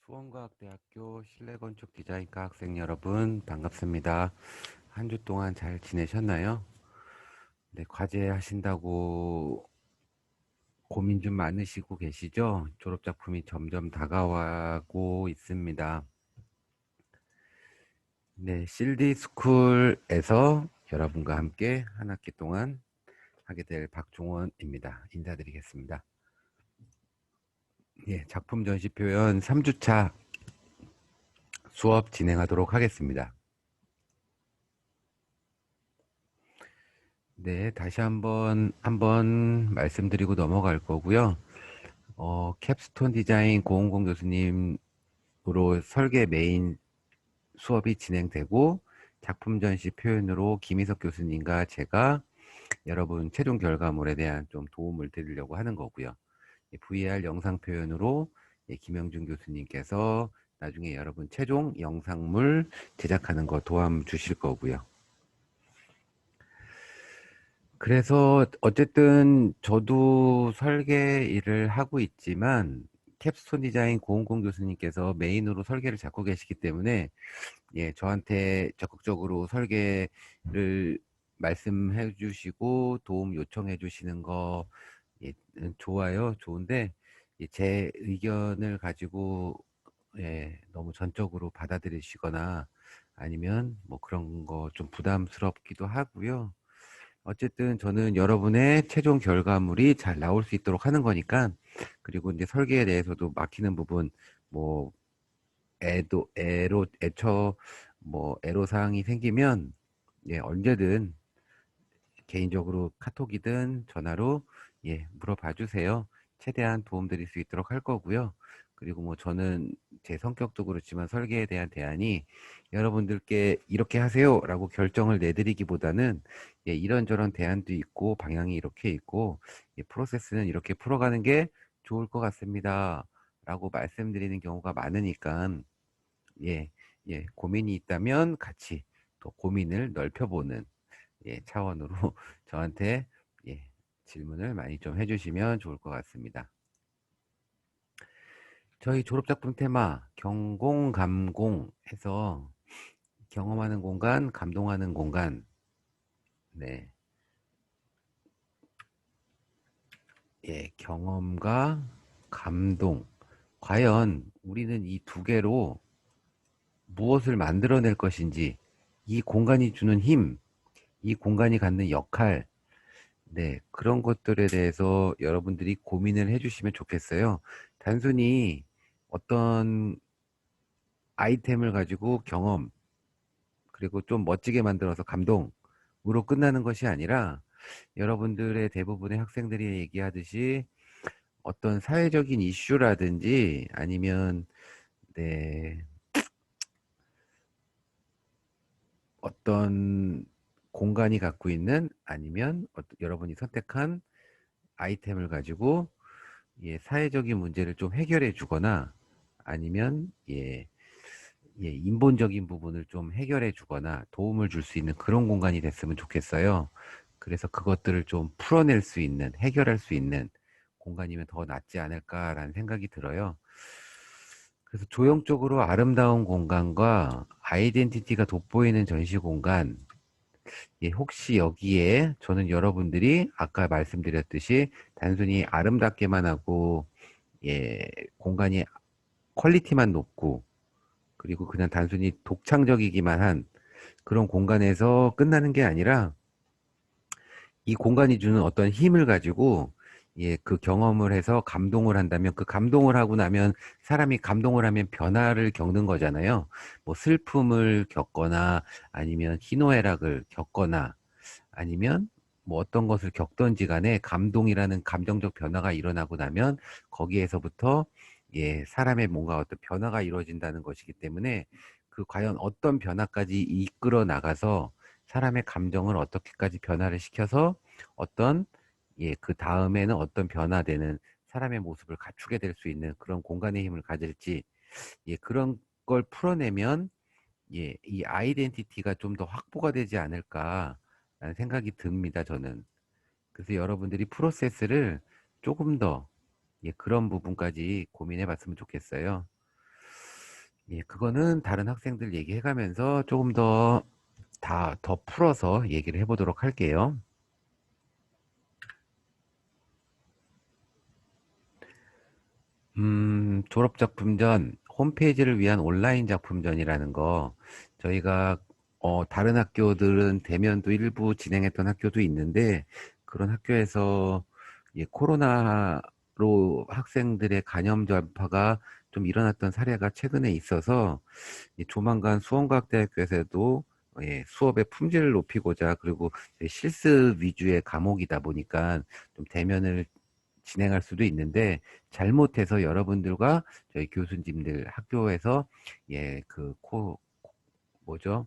수원과학대학교 실내건축디자인과 학생 여러분 반갑습니다. 한 주 동안 잘 지내셨나요? 네, 과제 하신다고 고민 좀 많으시고 계시죠? 졸업작품이 점점 다가와고 있습니다. 네, 실디스쿨에서 여러분과 함께 한 학기 동안 하게 될 박종원입니다. 인사드리겠습니다. 예, 작품 전시 표현 3주차 수업 진행하도록 하겠습니다. 네, 다시 한번 말씀드리고 넘어갈 거고요. 캡스톤 디자인 고은공 교수님으로 설계 메인 수업이 진행되고 작품 전시 표현으로 김희석 교수님과 제가 여러분 최종 결과물에 대한 좀 도움을 드리려고 하는 거고요. VR 영상 표현으로 김영준 교수님께서 나중에 여러분 최종 영상물 제작하는 거 도움 주실 거고요. 그래서 어쨌든 저도 설계 일을 하고 있지만 캡스톤 디자인 고은공 교수님께서 메인으로 설계를 잡고 계시기 때문에 저한테 적극적으로 설계를 말씀해 주시고 도움 요청해 주시는 거 좋아요. 좋은데 제 의견을 가지고 너무 전적으로 받아들이시거나 아니면 뭐 그런 거 좀 부담스럽기도 하고요. 어쨌든 저는 여러분의 최종 결과물이 잘 나올 수 있도록 하는 거니까, 그리고 이제 설계에 대해서도 막히는 부분, 뭐 애로사항이 생기면 언제든 개인적으로 카톡이든 전화로 물어봐 주세요. 최대한 도움 드릴 수 있도록 할 거고요. 그리고 뭐 저는 제 성격도 그렇지만 설계에 대한 대안이 여러분들께 이렇게 하세요라고 결정을 내드리기보다는 이런저런 대안도 있고 방향이 이렇게 있고 프로세스는 이렇게 풀어가는 게 좋을 것 같습니다. 라고 말씀드리는 경우가 많으니까 예, 고민이 있다면 같이 또 고민을 넓혀보는 차원으로 저한테 예, 질문을 많이 좀 해주시면 좋을 것 같습니다. 저희 졸업작품 테마 경공감공 해서 경험하는 공간, 감동하는 공간. 네, 경험과 감동. 과연 우리는 이 두 개로 무엇을 만들어낼 것인지, 이 공간이 주는 힘, 이 공간이 갖는 역할, 그런 것들에 대해서 여러분들이 고민을 해주시면 좋겠어요. 단순히 어떤 아이템을 가지고 경험, 그리고 좀 멋지게 만들어서 감동으로 끝나는 것이 아니라 여러분들의 대부분의 학생들이 얘기하듯이 어떤 사회적인 이슈라든지 아니면 네, 어떤 공간이 갖고 있는 아니면 여러분이 선택한 아이템을 가지고 사회적인 문제를 좀 해결해 주거나 아니면 인본적인 부분을 좀 해결해 주거나 도움을 줄 수 있는 그런 공간이 됐으면 좋겠어요. 그래서 그것들을 좀 풀어낼 수 있는, 해결할 수 있는 공간이면 더 낫지 않을까라는 생각이 들어요. 그래서 조형적으로 아름다운 공간과 아이덴티티가 돋보이는 전시 공간, 혹시 여기에 저는 여러분들이 아까 말씀드렸듯이 단순히 아름답게만 하고, 공간이 퀄리티만 높고, 그리고 그냥 단순히 독창적이기만 한 그런 공간에서 끝나는 게 아니라 이 공간이 주는 어떤 힘을 가지고 그 경험을 해서 감동을 한다면 그 감동을 하고 나면 사람이 감동을 하면 변화를 겪는 거잖아요. 뭐 슬픔을 겪거나 아니면 희노애락을 겪거나 아니면 뭐 어떤 것을 겪던지 간에 감동이라는 감정적 변화가 일어나고 나면 거기에서부터 사람의 뭔가 어떤 변화가 이루어진다는 것이기 때문에 그 과연 어떤 변화까지 이끌어 나가서 사람의 감정을 어떻게까지 변화를 시켜서 어떤 그 다음에는 어떤 변화되는 사람의 모습을 갖추게 될 수 있는 그런 공간의 힘을 가질지 그런 걸 풀어내면 이 아이덴티티가 좀 더 확보가 되지 않을까라는 생각이 듭니다, 저는. 그래서 여러분들이 프로세스를 조금 더 그런 부분까지 고민해 봤으면 좋겠어요. 예, 그거는 다른 학생들 얘기해가면서 조금 더 풀어서 얘기를 해보도록 할게요. 졸업작품전, 홈페이지를 위한 온라인 작품전이라는 거, 저희가, 다른 학교들은 대면도 일부 진행했던 학교도 있는데, 그런 학교에서, 예, 코로나로 학생들의 감염 전파가 좀 일어났던 사례가 최근에 있어서, 예, 조만간 수원과학대학교에서도 예, 수업의 품질을 높이고자 그리고 실습 위주의 과목이다 보니까 좀 대면을 진행할 수도 있는데 잘못해서 여러분들과 저희 교수님들 학교에서 예, 뭐죠?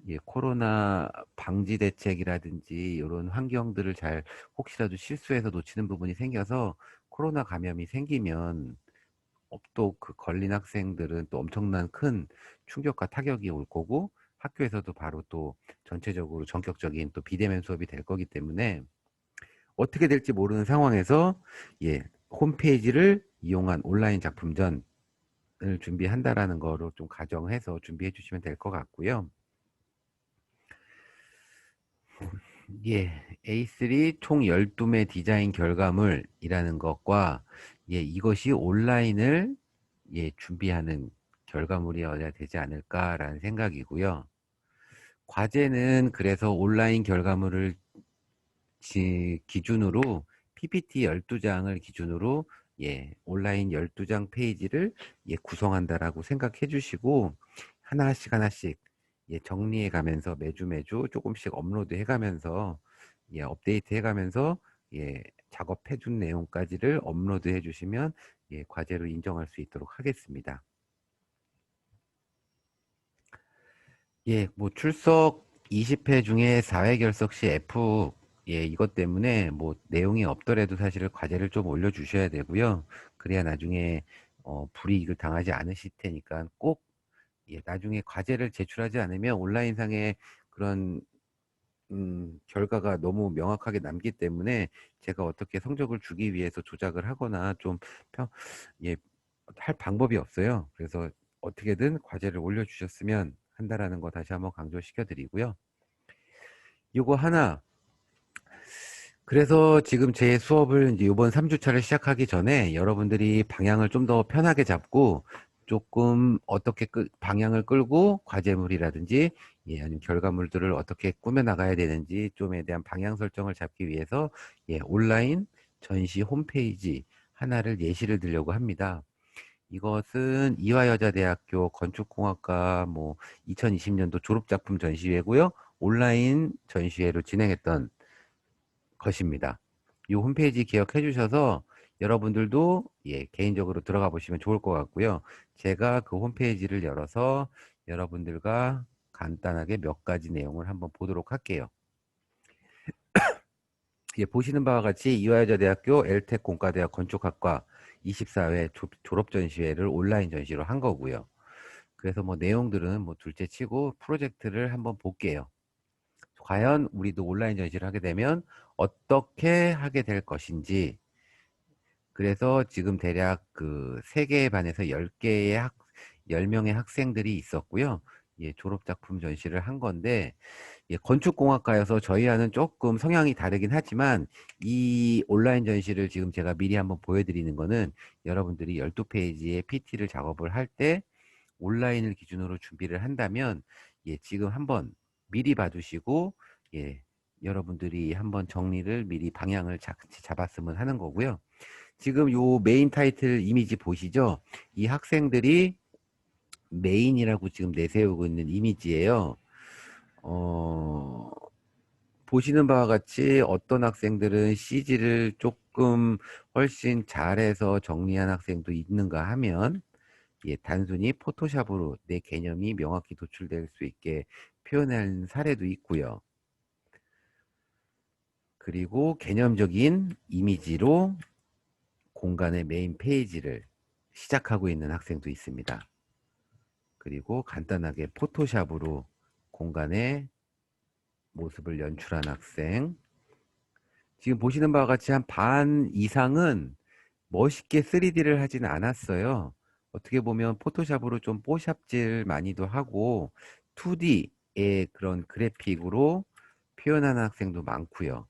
예, 코로나 방지 대책이라든지 이런 환경들을 잘 혹시라도 실수해서 놓치는 부분이 생겨서 코로나 감염이 생기면 또 그 걸린 학생들은 또 엄청난 큰 충격과 타격이 올 거고 학교에서도 바로 또 전체적으로 전격적인 또 비대면 수업이 될 거기 때문에 어떻게 될지 모르는 상황에서 예, 홈페이지를 이용한 온라인 작품전을 준비한다라는 거로 좀 가정해서 준비해 주시면 될 것 같고요. 예, A3 총 12매 디자인 결과물이라는 것과 예, 이것이 온라인을 예, 준비하는 결과물이어야 되지 않을까라는 생각이고요. 과제는 그래서 온라인 결과물을 기준으로 PPT 12장을 기준으로 예, 온라인 12장 페이지를 예, 구성한다라고 생각해 주시고 하나씩 하나씩 예, 정리해 가면서 매주 조금씩 업로드 해 가면서 예, 업데이트 해 가면서 예, 작업해 준 내용까지를 업로드 해 주시면 예, 과제로 인정할 수 있도록 하겠습니다. 예, 뭐 출석 20회 중에 4회 결석 시 F, 예, 이것 때문에 뭐 내용이 없더라도 사실 과제를 좀 올려주셔야 되고요. 그래야 나중에 불이익을 당하지 않으실 테니까 꼭 예, 나중에 과제를 제출하지 않으면 온라인상에 그런 결과가 너무 명확하게 남기 때문에 제가 어떻게 성적을 주기 위해서 조작을 하거나 좀 평, 예, 할 방법이 없어요. 그래서 어떻게든 과제를 올려주셨으면 한다라는 거 다시 한번 강조시켜 드리고요. 요거 하나, 그래서 지금 제 수업을 이제 이번 3주차를 시작하기 전에 여러분들이 방향을 좀 더 편하게 잡고 조금 어떻게 방향을 끌고 과제물이라든지 예, 아니면 결과물들을 어떻게 꾸며 나가야 되는지 좀에 대한 방향 설정을 잡기 위해서 예, 온라인 전시 홈페이지 하나를 예시를 들려고 합니다. 이것은 이화여자대학교 건축공학과 뭐 2020년도 졸업작품 전시회고요. 온라인 전시회로 진행했던 것입니다. 이 홈페이지 기억해 주셔서 여러분들도 예, 개인적으로 들어가 보시면 좋을 것 같고요. 제가 그 홈페이지를 열어서 여러분들과 간단하게 몇 가지 내용을 한번 보도록 할게요. 예, 보시는 바와 같이 이화여자대학교 엘텍 공과대학 건축학과 24회 졸업 전시회를 온라인 전시로 한 거고요. 그래서 뭐 내용들은 뭐 둘째 치고 프로젝트를 한번 볼게요. 과연 우리도 온라인 전시를 하게 되면 어떻게 하게 될 것인지. 그래서 지금 대략 그 3개의 반에서 10명의 학생들이 있었고요. 예, 졸업작품 전시를 한 건데, 예, 건축공학과여서 저희와는 조금 성향이 다르긴 하지만, 이 온라인 전시를 지금 제가 미리 한번 보여드리는 거는 여러분들이 12페이지의 PT를 작업을 할 때 온라인을 기준으로 준비를 한다면, 예, 지금 한번 미리 봐두시고, 예, 여러분들이 한번 정리를 미리 방향을 잡았으면 하는 거고요. 지금 요 메인 타이틀 이미지 보시죠? 이 학생들이 메인이라고 지금 내세우고 있는 이미지예요. 어, 보시는 바와 같이 어떤 학생들은 CG를 조금 훨씬 잘해서 정리한 학생도 있는가 하면 예, 단순히 포토샵으로 내 개념이 명확히 도출될 수 있게 표현한 사례도 있고요. 그리고 개념적인 이미지로 공간의 메인 페이지를 시작하고 있는 학생도 있습니다. 그리고 간단하게 포토샵으로 공간의 모습을 연출한 학생. 지금 보시는 바와 같이 한 반 이상은 멋있게 3D를 하지는 않았어요. 어떻게 보면 포토샵으로 좀 뽀샵질 많이도 하고 2D의 그런 그래픽으로 표현하는 학생도 많고요.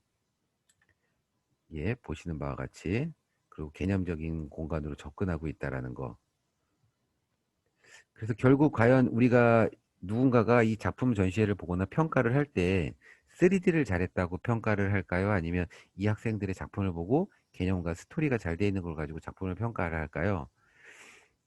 예, 보시는 바와 같이. 그리고 개념적인 공간으로 접근하고 있다라는 거. 그래서 결국 과연 우리가 누군가가 이 작품 전시회를 보거나 평가를 할 때 3D를 잘했다고 평가를 할까요? 아니면 이 학생들의 작품을 보고 개념과 스토리가 잘 돼 있는 걸 가지고 작품을 평가를 할까요?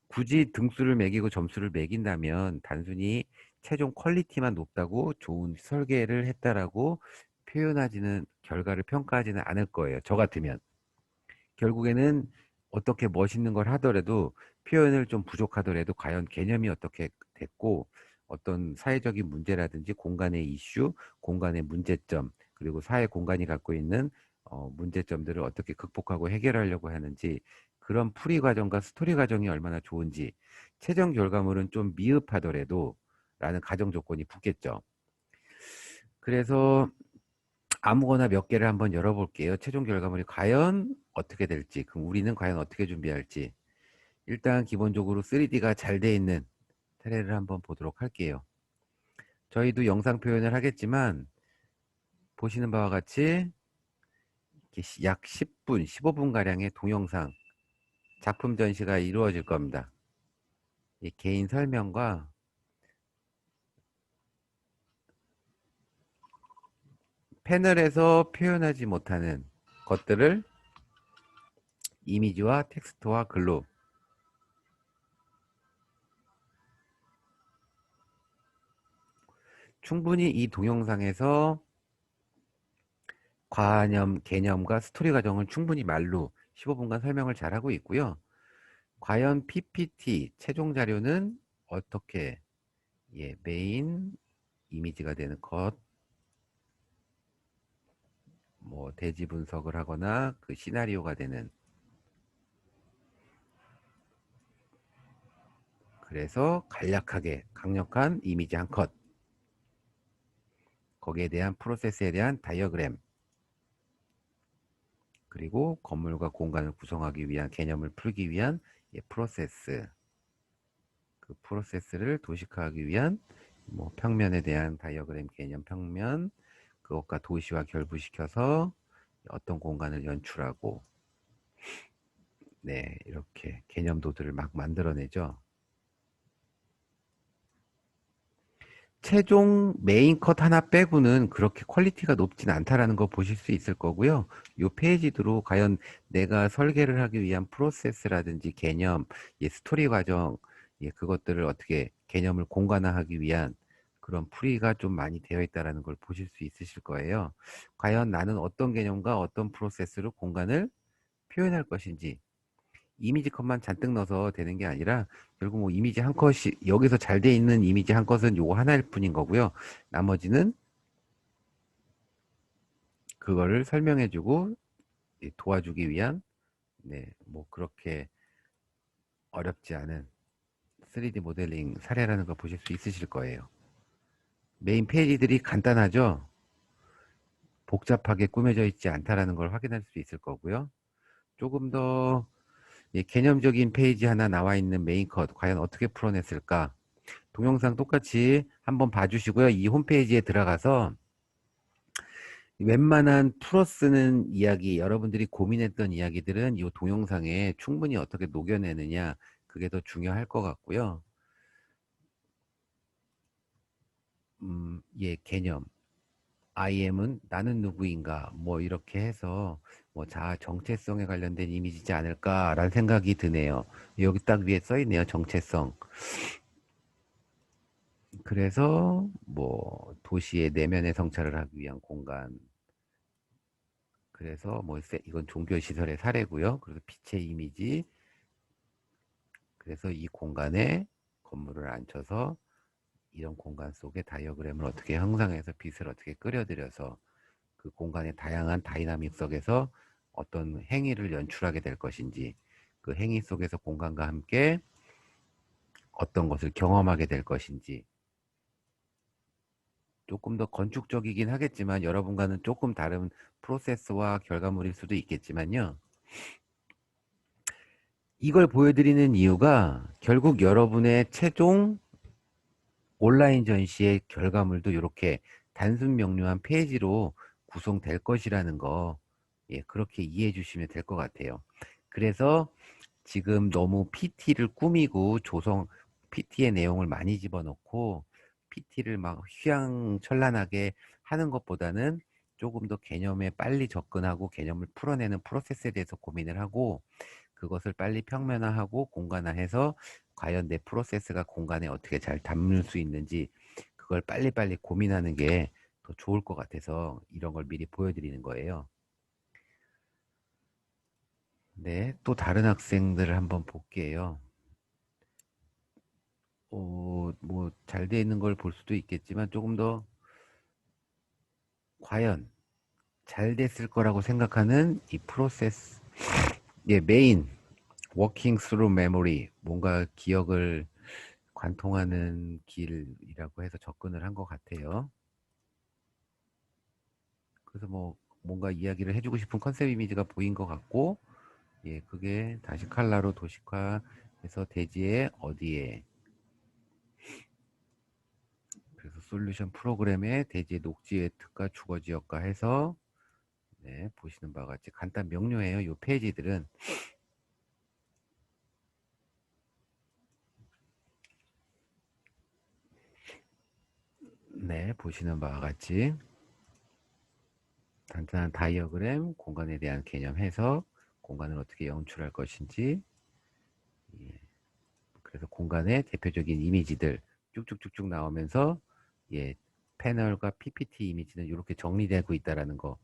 굳이 등수를 매기고 점수를 매긴다면 단순히 최종 퀄리티만 높다고 좋은 설계를 했다라고 표현하지는 결과를 평가하지는 않을 거예요. 저 같으면. 결국에는 어떻게 멋있는 걸 하더라도 표현을 좀 부족하더라도 과연 개념이 어떻게 됐고 어떤 사회적인 문제라든지 공간의 이슈, 공간의 문제점, 그리고 사회 공간이 갖고 있는 문제점들을 어떻게 극복하고 해결하려고 하는지 그런 풀이 과정과 스토리 과정이 얼마나 좋은지 최종 결과물은 좀 미흡하더라도 라는 가정 조건이 붙겠죠. 그래서 아무거나 몇 개를 한번 열어볼게요. 최종 결과물이 과연 어떻게 될지, 그럼 우리는 과연 어떻게 준비할지. 일단 기본적으로 3D가 잘 돼 있는 사례를 한번 보도록 할게요. 저희도 영상 표현을 하겠지만 보시는 바와 같이 약 10분, 15분가량의 동영상 작품 전시가 이루어질 겁니다. 이 개인 설명과 패널에서 표현하지 못하는 것들을 이미지와 텍스트와 글로 충분히 이 동영상에서 관념, 개념과 스토리 과정을 충분히 말로 15분간 설명을 잘하고 있고요. 과연 PPT, 최종 자료는 어떻게 메인 이미지가 되는 것, 뭐 대지 분석을 하거나 그 시나리오가 되는 그래서 간략하게 강력한 이미지 한 컷, 거기에 대한 프로세스에 대한 다이어그램, 그리고 건물과 공간을 구성하기 위한 개념을 풀기 위한 프로세스, 그 프로세스를 도식화하기 위한 뭐 평면에 대한 다이어그램 개념 평면, 그것과 도시와 결부시켜서 어떤 공간을 연출하고 네 이렇게 개념도들을 막 만들어내죠. 최종 메인 컷 하나 빼고는 그렇게 퀄리티가 높진 않다라는 거 보실 수 있을 거고요. 이 페이지대로 과연 내가 설계를 하기 위한 프로세스라든지 개념, 스토리 과정, 그것들을 어떻게 개념을 공간화하기 위한 그런 풀이가 좀 많이 되어 있다라는 걸 보실 수 있으실 거예요. 과연 나는 어떤 개념과 어떤 프로세스로 공간을 표현할 것인지 이미지 컷만 잔뜩 넣어서 되는 게 아니라 결국 뭐 이미지 한 컷이 여기서 잘 돼 있는 이미지 한 컷은 요거 하나일 뿐인 거고요. 나머지는 그거를 설명해주고 도와주기 위한 뭐 그렇게 어렵지 않은 3D 모델링 사례라는 걸 보실 수 있으실 거예요. 메인 페이지들이 간단하죠. 복잡하게 꾸며져 있지 않다라는 걸 확인할 수 있을 거고요. 조금 더 개념적인 페이지 하나 나와 있는 메인 컷 과연 어떻게 풀어냈을까? 동영상 똑같이 한번 봐주시고요. 이 홈페이지에 들어가서 웬만한 풀어 쓰는 이야기, 여러분들이 고민했던 이야기들은 이 동영상에 충분히 어떻게 녹여내느냐, 그게 더 중요할 것 같고요. 개념. I am은 나는 누구인가, 뭐 이렇게 해서 뭐 자아 정체성에 관련된 이미지지 않을까라는 생각이 드네요. 여기 딱 위에 써 있네요. 정체성. 그래서 뭐 도시의 내면의 성찰을 하기 위한 공간, 그래서 뭐 이건 종교 시설의 사례고요. 그래서 빛의 이미지. 그래서 이 공간에 건물을 앉혀서 이런 공간 속에 다이어그램을 어떻게 형상해서 빛을 어떻게 끌어들여서 그 공간의 다양한 다이나믹 속에서 어떤 행위를 연출하게 될 것인지, 그 행위 속에서 공간과 함께 어떤 것을 경험하게 될 것인지, 조금 더 건축적이긴 하겠지만 여러분과는 조금 다른 프로세스와 결과물일 수도 있겠지만요. 이걸 보여드리는 이유가 결국 여러분의 최종 온라인 전시의 결과물도 이렇게 단순 명료한 페이지로 구성될 것이라는 거, 예, 그렇게 이해해 주시면 될 것 같아요. 그래서 지금 너무 PT를 꾸미고 PT의 내용을 많이 집어넣고 PT를 막 휘황찬란하게 하는 것보다는 조금 더 개념에 빨리 접근하고 개념을 풀어내는 프로세스에 대해서 고민을 하고 그것을 빨리 평면화하고 공간화해서 과연 내 프로세스가 공간에 어떻게 잘 담을 수 있는지 그걸 빨리빨리 고민하는 게 더 좋을 것 같아서 이런 걸 미리 보여드리는 거예요. 네, 또 다른 학생들을 한번 볼게요. 뭐, 잘 돼 있는 걸 볼 수도 있겠지만 조금 더 과연 잘 됐을 거라고 생각하는 이 프로세스, 예, 메인, 워킹 스루 메모리, 뭔가 기억을 관통하는 길이라고 해서 접근을 한 것 같아요. 그래서 뭐 뭔가 이야기를 해주고 싶은 컨셉 이미지가 보인 것 같고, 예, 그게 다시 칼라로 도식화해서 대지에 어디에, 그래서 솔루션 프로그램에 대지의 녹지의 특화 주거 지역화 해서, 네, 보시는 바와 같이 간단 명료해요. 이 페이지들은. 네, 보시는 바와 같이 간단한 다이어그램, 공간에 대한 개념 해석, 공간을 어떻게 연출할 것인지, 예, 그래서 공간의 대표적인 이미지들 쭉쭉쭉쭉 나오면서, 예, 패널과 PPT 이미지는 이렇게 정리되고 있다라는 거.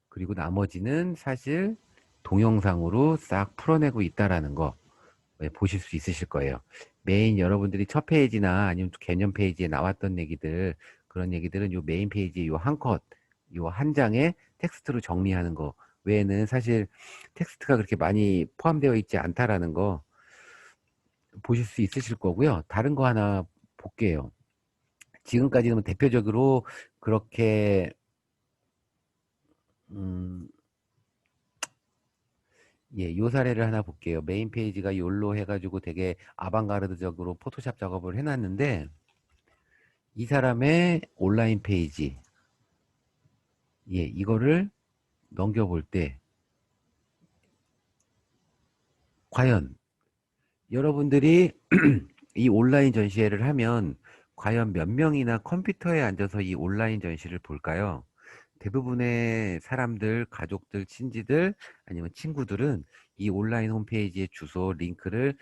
그리고 나머지는 사실 동영상으로 싹 풀어내고 있다라는 거, 예, 보실 수 있으실 거예요. 메인 여러분들이 첫 페이지나 아니면 개념 페이지에 나왔던 얘기들, 그런 얘기들은 요 메인 페이지 요 한 컷, 요 한 장에 텍스트로 정리하는 거 외에는 사실 텍스트가 그렇게 많이 포함되어 있지 않다라는 거 보실 수 있으실 거고요. 다른 거 하나 볼게요. 지금까지는 대표적으로 그렇게 음, 예, 요 사례를 하나 볼게요. 메인 페이지가 욜로 해가지고 되게 아방가르드적으로 포토샵 작업을 해놨는데 이 사람의 온라인 페이지, 예, 이거를 넘겨볼 때 과연 여러분들이 이 온라인 전시회를 하면 과연 몇 명이나 컴퓨터에 앉아서 이 온라인 전시를 볼까요? 대부분의 사람들, 가족들, 친지들, 아니면 친구들은 이 온라인 홈페이지의 주소, 링크를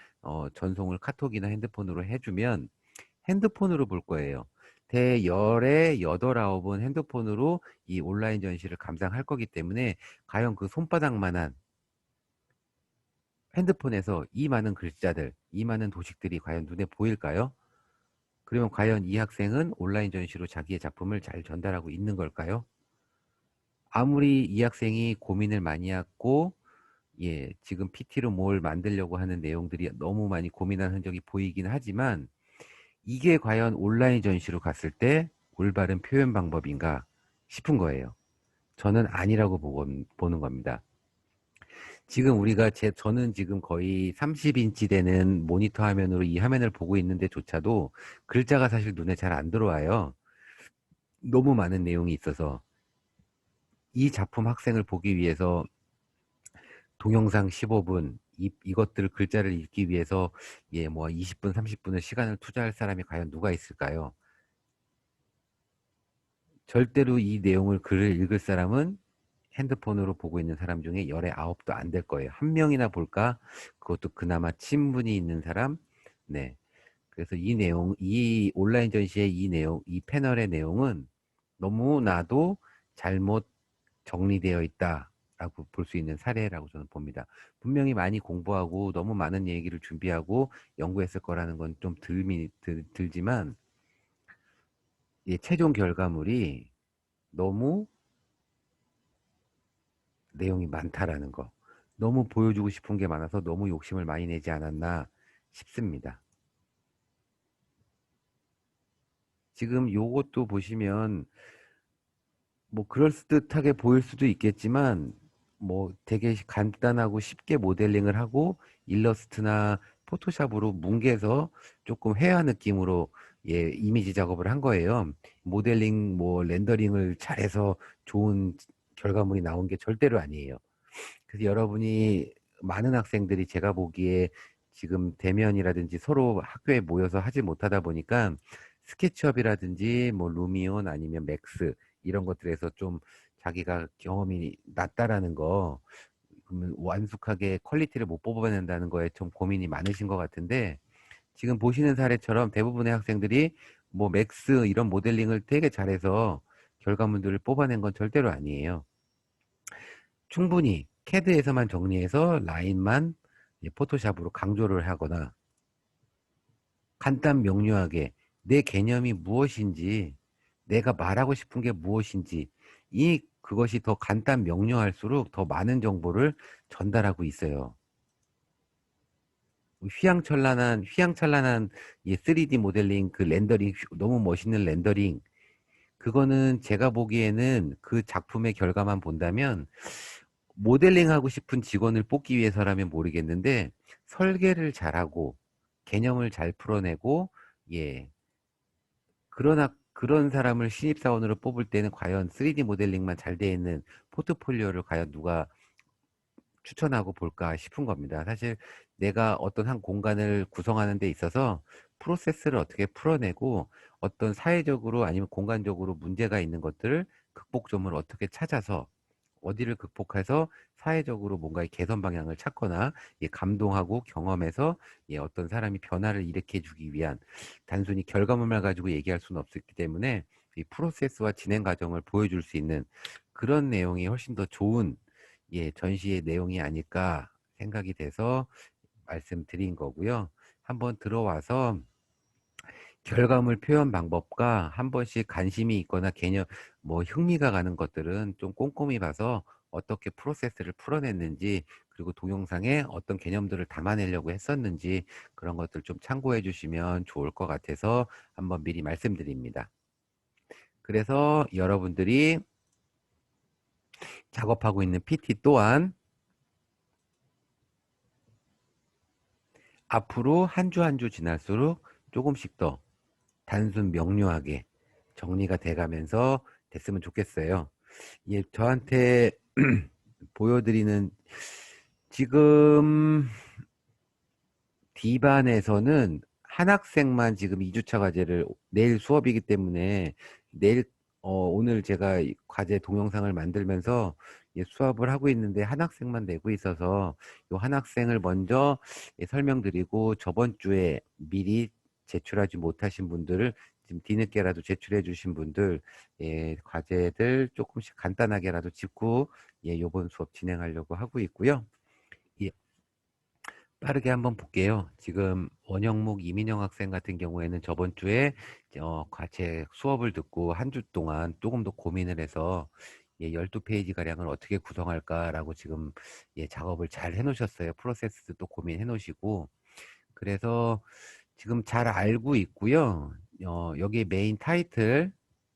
전송을 카톡이나 핸드폰으로 해주면 핸드폰으로 볼 거예요. 대열의 여덟, 아홉은 핸드폰으로 이 온라인 전시를 감상할 거기 때문에 과연 그 손바닥만한 핸드폰에서 이 많은 글자들, 이 많은 도식들이 과연 눈에 보일까요? 그러면 과연 이 학생은 온라인 전시로 자기의 작품을 잘 전달하고 있는 걸까요? 아무리 이 학생이 고민을 많이 했고, 예, 지금 PT로 뭘 만들려고 하는 내용들이 너무 많이 고민한 흔적이 보이긴 하지만, 이게 과연 온라인 전시로 갔을 때 올바른 표현 방법인가 싶은 거예요. 저는 아니라고 보는 겁니다. 지금 저는 지금 거의 30인치 되는 모니터 화면으로 이 화면을 보고 있는데조차도 글자가 사실 눈에 잘 안 들어와요. 너무 많은 내용이 있어서. 이 작품 학생을 보기 위해서 동영상 15분, 이것들 글자를 읽기 위해서, 예, 뭐 20분, 30분을 시간을 투자할 사람이 과연 누가 있을까요? 절대로 이 내용을 글을 읽을 사람은 핸드폰으로 보고 있는 사람 중에 열의 아홉도 안 될 거예요. 한 명이나 볼까? 그것도 그나마 친분이 있는 사람? 네. 그래서 이 온라인 전시의 이 내용, 이 패널의 내용은 너무나도 잘못 정리되어 있다라고 볼 수 있는 사례라고 저는 봅니다. 분명히 많이 공부하고 너무 많은 얘기를 준비하고 연구했을 거라는 건 좀 들지만, 이 최종 결과물이 너무 내용이 많다라는 거. 너무 보여주고 싶은 게 많아서 너무 욕심을 많이 내지 않았나 싶습니다. 지금 요것도 보시면 뭐 그럴듯하게 보일 수도 있겠지만 뭐 되게 간단하고 쉽게 모델링을 하고 일러스트나 포토샵으로 뭉개서 조금 회화 느낌으로 예, 이미지 작업을 한 거예요. 모델링, 뭐 렌더링을 잘해서 좋은 결과물이 나온 게 절대로 아니에요. 그래서 여러분이 많은 학생들이 제가 보기에 지금 대면이라든지 서로 학교에 모여서 하지 못하다 보니까 스케치업이라든지 뭐 루미온 아니면 맥스 이런 것들에서 좀 자기가 경험이 낮다라는 거 그러면 완숙하게 퀄리티를 못 뽑아낸다는 거에 좀 고민이 많으신 것 같은데 지금 보시는 사례처럼 대부분의 학생들이 뭐 맥스 이런 모델링을 되게 잘해서 결과물들을 뽑아낸 건 절대로 아니에요. 충분히 캐드에서만 정리해서 라인만 포토샵으로 강조를 하거나 간단 명료하게 내 개념이 무엇인지 내가 말하고 싶은 게 무엇인지 그것이 더 간단 명료할수록 더 많은 정보를 전달하고 있어요. 휘황찬란한 3D 모델링 그 렌더링 너무 멋있는 렌더링 그거는 제가 보기에는 그 작품의 결과만 본다면 모델링 하고 싶은 직원을 뽑기 위해서라면 모르겠는데 설계를 잘하고 개념을 잘 풀어내고 예 그러나 그런 사람을 신입사원으로 뽑을 때는 과연 3D 모델링만 잘 돼 있는 포트폴리오를 과연 누가 추천하고 볼까 싶은 겁니다. 사실 내가 어떤 한 공간을 구성하는 데 있어서 프로세스를 어떻게 풀어내고 어떤 사회적으로 아니면 공간적으로 문제가 있는 것들을 극복점을 어떻게 찾아서 어디를 극복해서 사회적으로 뭔가의 개선 방향을 찾거나 예, 감동하고 경험해서 예, 어떤 사람이 변화를 일으켜 주기 위한 단순히 결과물만 가지고 얘기할 수는 없기 때문에 이 프로세스와 진행 과정을 보여줄 수 있는 그런 내용이 훨씬 더 좋은 예, 전시의 내용이 아닐까 생각이 돼서 말씀드린 거고요. 한번 들어와서 결과물 표현 방법과 한 번씩 관심이 있거나 개념, 뭐 흥미가 가는 것들은 좀 꼼꼼히 봐서 어떻게 프로세스를 풀어냈는지, 그리고 동영상에 어떤 개념들을 담아내려고 했었는지 그런 것들 좀 참고해 주시면 좋을 것 같아서 한번 미리 말씀드립니다. 그래서 여러분들이 작업하고 있는 PT 또한 앞으로 한 주 한 주 지날수록 조금씩 더 단순 명료하게 정리가 돼가면서 됐으면 좋겠어요. 예, 저한테 보여드리는 지금 D반에서는 한 학생만 지금 2주차 과제를 내일 수업이기 때문에 내일 오늘 제가 이 과제 동영상을 만들면서 예, 수업을 하고 있는데 한 학생만 내고 있어서 요 한 학생을 먼저 예, 설명드리고 저번 주에 미리 제출하지 못하신 분들을 지금 뒤늦게라도 제출해 주신 분들 예, 과제들 조금씩 간단하게라도 짚고 예, 요번 수업 진행하려고 하고 있고요. 예, 빠르게 한번 볼게요. 지금 원영묵 이민영 학생 같은 경우에는 저번 주에 과제 수업을 듣고 한 주 동안 조금 더 고민을 해서 예, 12페이지 가량을 어떻게 구성할까라고 지금 예, 작업을 잘 해놓으셨어요. 프로세스도 고민해 놓으시고 그래서 지금 잘 알고 있고요. 여기 메인 타이틀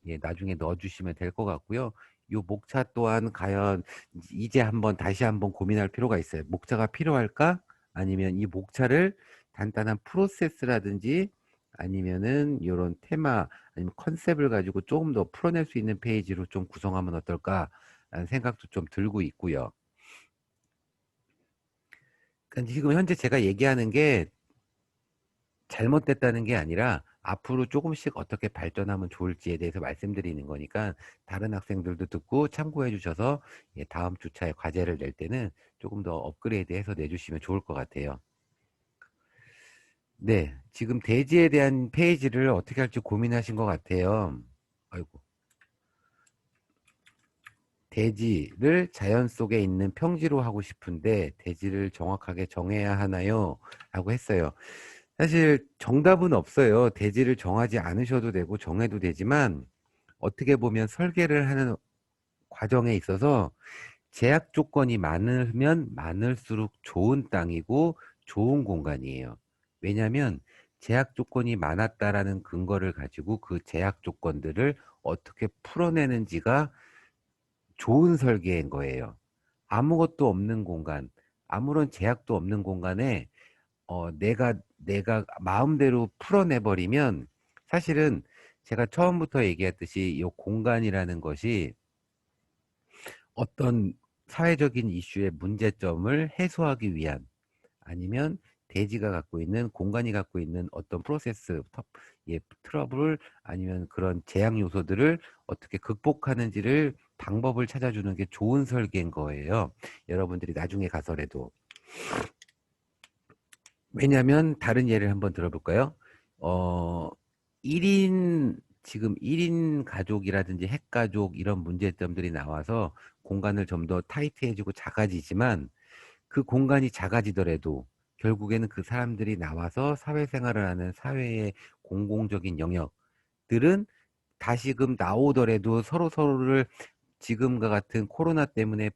예, 나중에 넣어주시면 될 것 같고요. 요 목차 또한 과연 이제 한번 다시 한번 고민할 필요가 있어요. 목차가 필요할까? 아니면 이 목차를 간단한 프로세스라든지 아니면은 이런 테마 아니면 컨셉을 가지고 조금 더 풀어낼 수 있는 페이지로 좀 구성하면 어떨까라는 생각도 좀 들고 있고요. 그러니까 지금 현재 제가 얘기하는 게 잘못됐다는 게 아니라 앞으로 조금씩 어떻게 발전하면 좋을지에 대해서 말씀드리는 거니까 다른 학생들도 듣고 참고해 주셔서 예, 다음 주차에 과제를 낼 때는 조금 더 업그레이드해서 내주시면 좋을 것 같아요. 네, 지금 대지에 대한 페이지를 어떻게 할지 고민하신 것 같아요. 아이고, 대지를 자연 속에 있는 평지로 하고 싶은데 대지를 정확하게 정해야 하나요? 라고 했어요. 사실 정답은 없어요. 대지를 정하지 않으셔도 되고 정해도 되지만 어떻게 보면 설계를 하는 과정에 있어서 제약 조건이 많으면 많을수록 좋은 땅이고 좋은 공간이에요. 왜냐하면 제약 조건이 많았다라는 근거를 가지고 그 제약 조건들을 어떻게 풀어내는지가 좋은 설계인 거예요. 아무것도 없는 공간, 아무런 제약도 없는 공간에 내가 마음대로 풀어내버리면 사실은 제가 처음부터 얘기했듯이 이 공간이라는 것이 어떤 사회적인 이슈의 문제점을 해소하기 위한 아니면 대지가 갖고 있는 공간이 갖고 있는 어떤 프로세스, 예, 트러블 아니면 그런 제약 요소들을 어떻게 극복하는지를 방법을 찾아주는 게 좋은 설계인 거예요. 여러분들이 나중에 가서라도. 왜냐하면 다른 예를 한번 들어볼까요? 어, 1인 지금 1인 가족이라든지 핵가족 이런 문제점들이 나와서 공간을 좀 더 타이트해지고 작아지지만 그 공간이 작아지더라도 결국에는 그 사람들이 나와서 사회생활을 하는 사회의 공공적인 영역들은 다시금 나오더라도 서로를 지금과 같은 코로나 때문에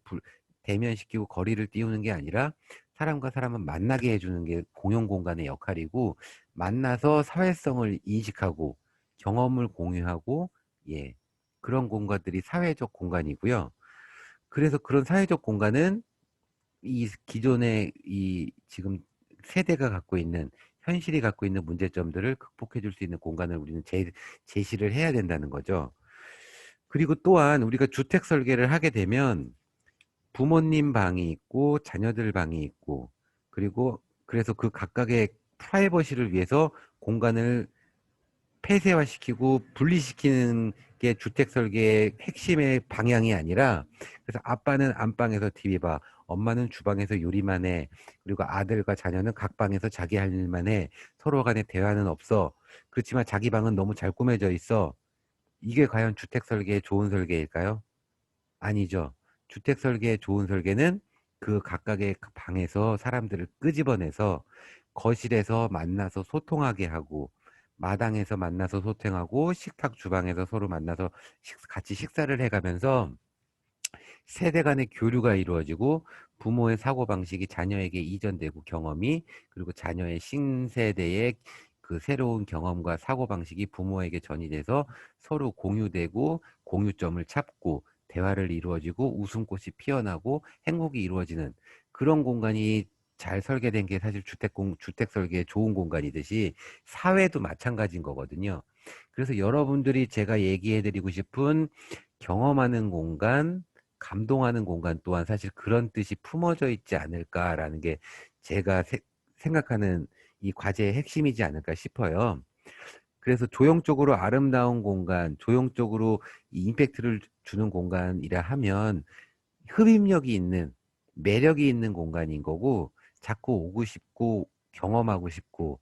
대면시키고 거리를 띄우는 게 아니라 사람과 사람을 만나게 해주는 게 공용 공간의 역할이고 만나서 사회성을 인식하고 경험을 공유하고 예 그런 공간들이 사회적 공간이고요. 그래서 그런 사회적 공간은 이 기존의 이 지금 세대가 갖고 있는 현실이 갖고 있는 문제점들을 극복해 줄 수 있는 공간을 우리는 제시를 해야 된다는 거죠. 그리고 또한 우리가 주택 설계를 하게 되면 부모님 방이 있고 자녀들 방이 있고 그리고 그래서 그 각각의 프라이버시를 위해서 공간을 폐쇄화시키고 분리시키는 게 주택 설계의 핵심의 방향이 아니라 그래서 아빠는 안방에서 TV 봐, 엄마는 주방에서 요리만 해, 그리고 아들과 자녀는 각 방에서 자기 할 일만 해, 서로 간에 대화는 없어. 그렇지만 자기 방은 너무 잘 꾸며져 있어. 이게 과연 주택 설계의 좋은 설계일까요? 아니죠. 주택 설계의 좋은 설계는 그 각각의 방에서 사람들을 끄집어내서 거실에서 만나서 소통하게 하고 마당에서 만나서 소통하고 식탁 주방에서 서로 만나서 같이 식사를 해가면서 세대 간의 교류가 이루어지고 부모의 사고방식이 자녀에게 이전되고 경험이 그리고 자녀의 신세대의 그 새로운 경험과 사고방식이 부모에게 전이돼서 서로 공유되고 공유점을 찾고 대화를 이루어지고 웃음꽃이 피어나고 행복이 이루어지는 그런 공간이 잘 설계된 게 사실 주택 설계의 좋은 공간이듯이 사회도 마찬가지인 거거든요. 그래서 여러분들이 제가 얘기해 드리고 싶은 경험하는 공간, 감동하는 공간 또한 사실 그런 뜻이 품어져 있지 않을까라는 게 제가 생각하는 이 과제의 핵심이지 않을까 싶어요. 그래서 조형적으로 아름다운 공간, 조형적으로 이 임팩트를 주는 공간이라 하면 흡입력이 있는, 매력이 있는 공간인 거고, 자꾸 오고 싶고, 경험하고 싶고,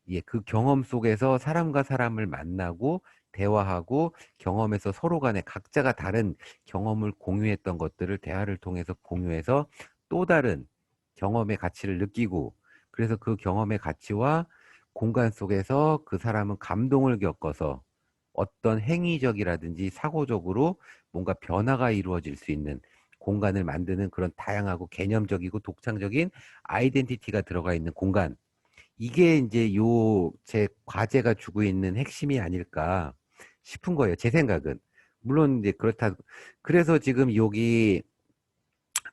예, 그 경험 속에서 사람과 사람을 만나고, 대화하고, 경험에서 서로 간에 각자가 다른 경험을 공유했던 것들을 대화를 통해서 공유해서 또 다른 경험의 가치를 느끼고, 그래서 그 경험의 가치와 공간 속에서 그 사람은 감동을 겪어서 어떤 행위적이라든지 사고적으로 뭔가 변화가 이루어질 수 있는 공간을 만드는 그런 다양하고 개념적이고 독창적인 아이덴티티가 들어가 있는 공간. 이게 이제 요 제 과제가 주고 있는 핵심이 아닐까 싶은 거예요. 제 생각은. 물론 이제 그렇다. 그래서 지금 여기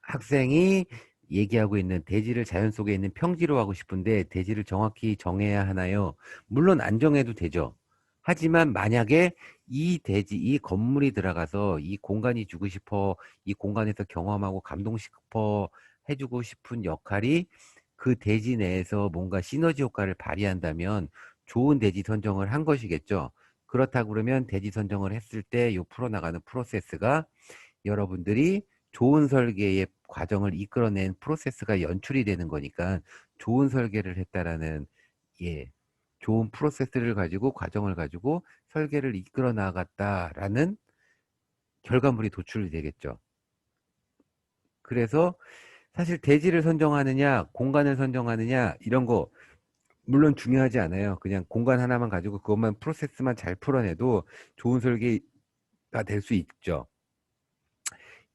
학생이 얘기하고 있는 대지를 자연 속에 있는 평지로 하고 싶은데 대지를 정확히 정해야 하나요? 물론 안 정해도 되죠. 하지만 만약에 이 대지, 이 건물이 들어가서 이 공간이 주고 싶어, 이 공간에서 경험하고 감동 싶어 해주고 싶은 역할이 그 대지 내에서 뭔가 시너지 효과를 발휘한다면 좋은 대지 선정을 한 것이겠죠. 그렇다고 그러면 대지 선정을 했을 때 요 풀어나가는 프로세스가 여러분들이 좋은 설계의 과정을 이끌어낸 프로세스가 연출이 되는 거니까 좋은 설계를 했다라는 예, 좋은 프로세스를 가지고 과정을 가지고 설계를 이끌어 나갔다라는 결과물이 도출이 되겠죠. 그래서 사실 대지를 선정하느냐, 공간을 선정하느냐 이런 거 물론 중요하지 않아요. 그냥 공간 하나만 가지고 그것만 프로세스만 잘 풀어내도 좋은 설계가 될 수 있죠.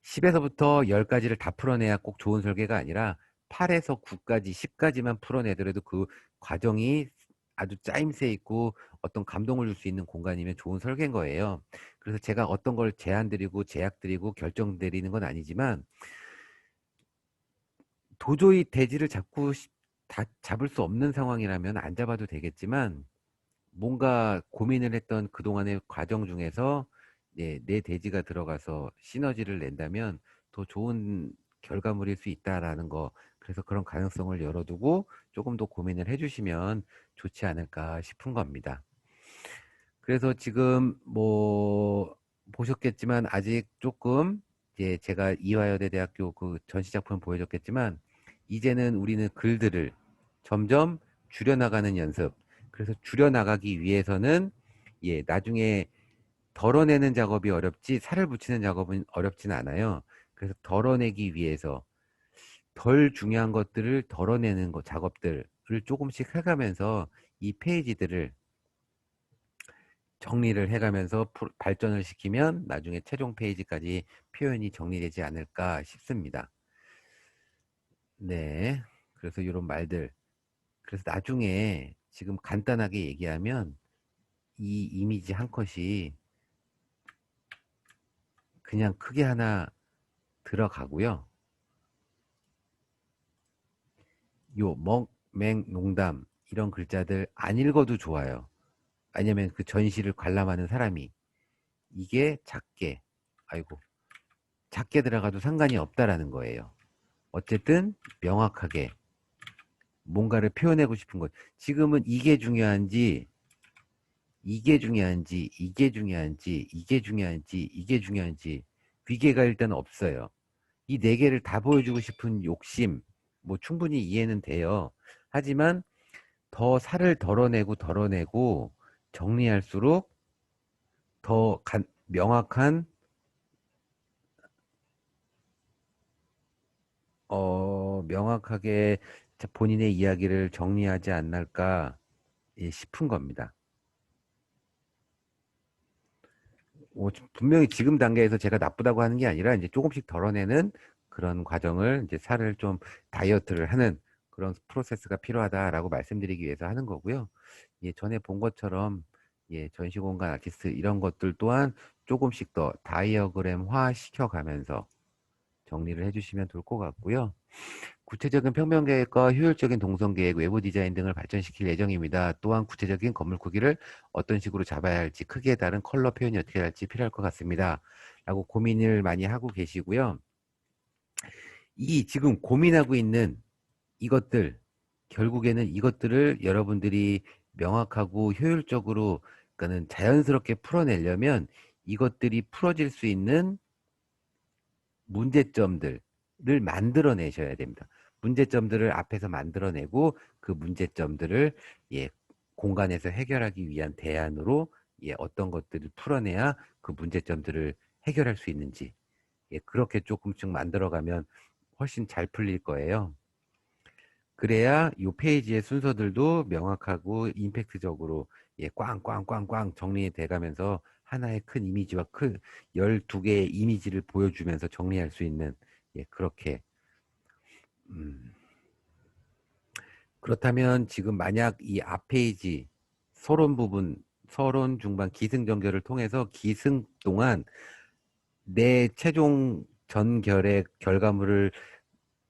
10에서부터 10가지를 다 풀어내야 꼭 좋은 설계가 아니라 8에서 9까지, 10까지만 풀어내더라도 그 과정이 아주 짜임새 있고 어떤 감동을 줄 수 있는 공간이면 좋은 설계인 거예요. 그래서 제가 어떤 걸 제안 드리고 제약 드리고 결정 드리는 건 아니지만 도저히 대지를 다 잡을 수 없는 상황이라면 안 잡아도 되겠지만 뭔가 고민을 했던 그동안의 과정 중에서 예, 내 대지가 들어가서 시너지를 낸다면 더 좋은 결과물일 수 있다라는 거. 그래서 그런 가능성을 열어두고 조금 더 고민을 해주시면 좋지 않을까 싶은 겁니다. 그래서 지금 뭐 보셨겠지만 아직 조금 이제 제가 이화여대 대학교 그 전시작품 보여줬겠지만 이제는 우리는 글들을 점점 줄여나가는 연습. 그래서 줄여나가기 위해서는 예, 나중에 덜어내는 작업이 어렵지 살을 붙이는 작업은 어렵진 않아요. 그래서 덜어내기 위해서 덜 중요한 것들을 덜어내는 작업들을 조금씩 해가면서 이 페이지들을 정리를 해가면서 발전을 시키면 나중에 최종 페이지까지 표현이 정리되지 않을까 싶습니다. 네. 그래서 이런 말들. 그래서 나중에 지금 간단하게 얘기하면 이 이미지 한 컷이 그냥 크게 하나 들어가고요. 요 먹, 맹, 농담 이런 글자들 안 읽어도 좋아요. 왜냐면 그 전시를 관람하는 사람이 이게 아이고, 작게 들어가도 상관이 없다라는 거예요. 어쨌든 명확하게 뭔가를 표현하고 싶은 것. 지금은 이게 중요한지, 이게 중요한지, 이게 중요한지, 이게 중요한지, 이게 중요한지, 위계가 일단 없어요. 이 네 개를 다 보여주고 싶은 욕심, 뭐 충분히 이해는 돼요. 하지만 더 살을 덜어내고 정리할수록 더 명확한, 명확하게 본인의 이야기를 정리하지 않을까 싶은 겁니다. 분명히 지금 단계에서 제가 나쁘다고 하는 게 아니라 이제 조금씩 덜어내는 그런 과정을 이제 살을 좀 다이어트를 하는 그런 프로세스가 필요하다라고 말씀드리기 위해서 하는 거고요. 예, 전에 본 것처럼 예, 전시공간 아티스트 이런 것들 또한 조금씩 더 다이어그램화 시켜가면서 정리를 해주시면 좋을 것 같고요. 구체적인 평면 계획과 효율적인 동선 계획, 외부 디자인 등을 발전시킬 예정입니다. 또한 구체적인 건물 크기를 어떤 식으로 잡아야 할지, 크기에 따른 컬러 표현이 어떻게 할지 필요할 것 같습니다. 라고 고민을 많이 하고 계시고요. 이 지금 고민하고 있는 이것들, 결국에는 이것들을 여러분들이 명확하고 효율적으로, 그러니까는 자연스럽게 풀어내려면 이것들이 풀어질 수 있는 문제점들을 만들어내셔야 됩니다. 문제점들을 앞에서 만들어내고 그 문제점들을 예, 공간에서 해결하기 위한 대안으로 예, 어떤 것들을 풀어내야 그 문제점들을 해결할 수 있는지 예, 그렇게 조금씩 만들어가면 훨씬 잘 풀릴 거예요. 그래야 이 페이지의 순서들도 명확하고 임팩트적으로 예, 꽝꽝꽝꽝 정리돼 가면서 하나의 큰 이미지와 큰 12개의 이미지를 보여주면서 정리할 수 있는 예, 그렇게 음, 그렇다면 지금 만약 이 앞 페이지 서론 부분 서론 중반 기승전결을 통해서 기승 동안 내 최종 전결의 결과물을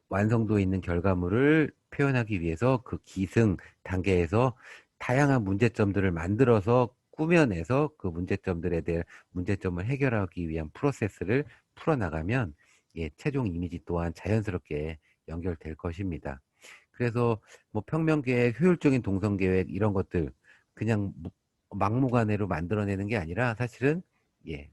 완성도 있는 결과물을 표현하기 위해서 그 기승 단계에서 다양한 문제점들을 만들어서 꾸며내서 그 문제점들에 대해 문제점을 해결하기 위한 프로세스를 풀어나가면 예, 최종 이미지 또한 자연스럽게 연결될 것입니다. 그래서 뭐 평면계획, 효율적인 동선계획 이런 것들 그냥 막무가내로 만들어내는 게 아니라 사실은 예,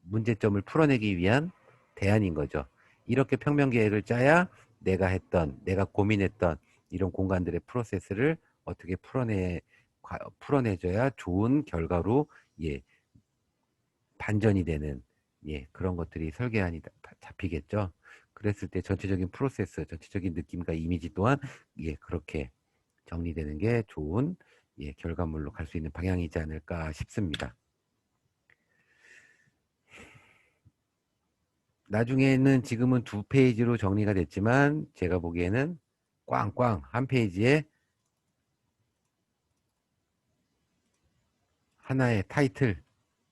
문제점을 풀어내기 위한 대안인 거죠. 이렇게 평면 계획을 짜야 내가 고민했던 이런 공간들의 프로세스를 어떻게 풀어내줘야 좋은 결과로 예, 반전이 되는 예, 그런 것들이 설계안이 잡히겠죠. 그랬을 때 전체적인 프로세스, 전체적인 느낌과 이미지 또한 예, 그렇게 정리되는 게 좋은 예, 결과물로 갈 수 있는 방향이지 않을까 싶습니다. 나중에는 지금은 두 페이지로 정리가 됐지만 제가 보기에는 꽝꽝 한 페이지에 하나의 타이틀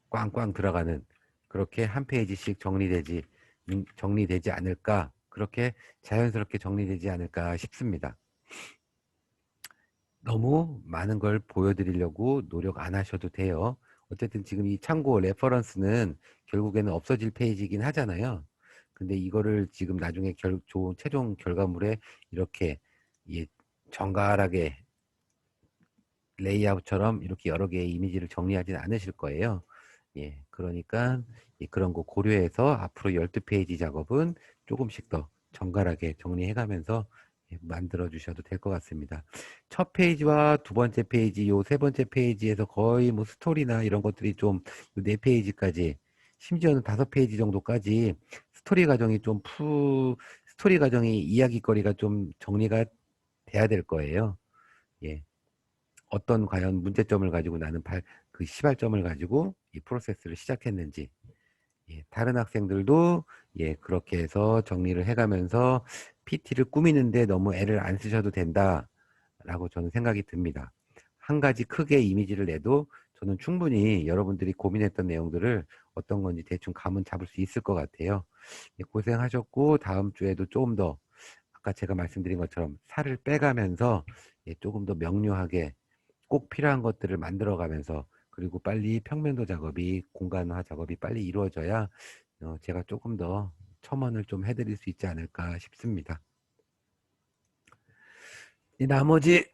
꽝꽝 들어가는 그렇게 한 페이지씩 정리되지 않을까 그렇게 자연스럽게 정리되지 않을까 싶습니다. 너무 많은 걸 보여드리려고 노력 안 하셔도 돼요. 어쨌든 지금 이 참고 레퍼런스는 결국에는 없어질 페이지이긴 하잖아요. 근데 이거를 지금 나중에 좋은 최종 결과물에 이렇게 예, 정갈하게 레이아웃처럼 이렇게 여러 개의 이미지를 정리하진 않으실 거예요. 예, 그러니까 예, 그런 거 고려해서 앞으로 12페이지 작업은 조금씩 더 정갈하게 정리해가면서 예, 만들어 주셔도 될 것 같습니다. 첫 페이지와 두 번째 페이지, 요 세 번째 페이지에서 거의 뭐 스토리나 이런 것들이 좀 네 페이지까지, 심지어는 5페이지 정도까지 스토리 과정이 스토리 과정이 이야기거리가 좀 정리가 돼야 될 거예요. 예. 어떤 과연 문제점을 가지고 나는 그 시발점을 가지고 이 프로세스를 시작했는지, 예, 다른 학생들도 예, 그렇게 해서 정리를 해가면서 PT를 꾸미는데 너무 애를 안 쓰셔도 된다라고 저는 생각이 듭니다. 한 가지 크게 이미지를 내도 저는 충분히 여러분들이 고민했던 내용들을 어떤 건지 대충 감은 잡을 수 있을 것 같아요. 예, 고생하셨고 다음 주에도 조금 더 아까 제가 말씀드린 것처럼 살을 빼가면서 예, 조금 더 명료하게 꼭 필요한 것들을 만들어가면서, 그리고 빨리 평면도 작업이, 공간화 작업이 빨리 이루어져야 제가 조금 더 첨언을 좀 해드릴 수 있지 않을까 싶습니다. 이 나머지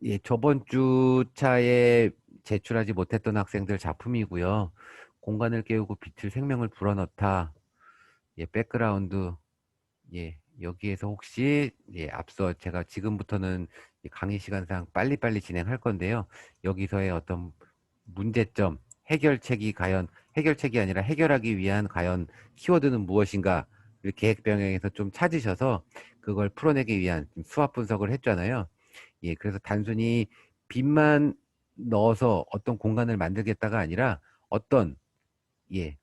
예, 저번 주 차에 제출하지 못했던 학생들 작품이고요. 공간을 깨우고 빛을 생명을 불어넣다. 예, 백그라운드. 예, 여기에서 혹시 예, 앞서 제가 지금부터는 강의 시간상 빨리빨리 진행할 건데요. 여기서의 어떤 문제점, 해결책이 과연 해결책이 아니라 해결하기 위한 과연 키워드는 무엇인가를 계획 변경에서 좀 찾으셔서 그걸 풀어내기 위한 수학 분석을 했잖아요. 예, 그래서 단순히 빛만 넣어서 어떤 공간을 만들겠다가 아니라 어떤 예,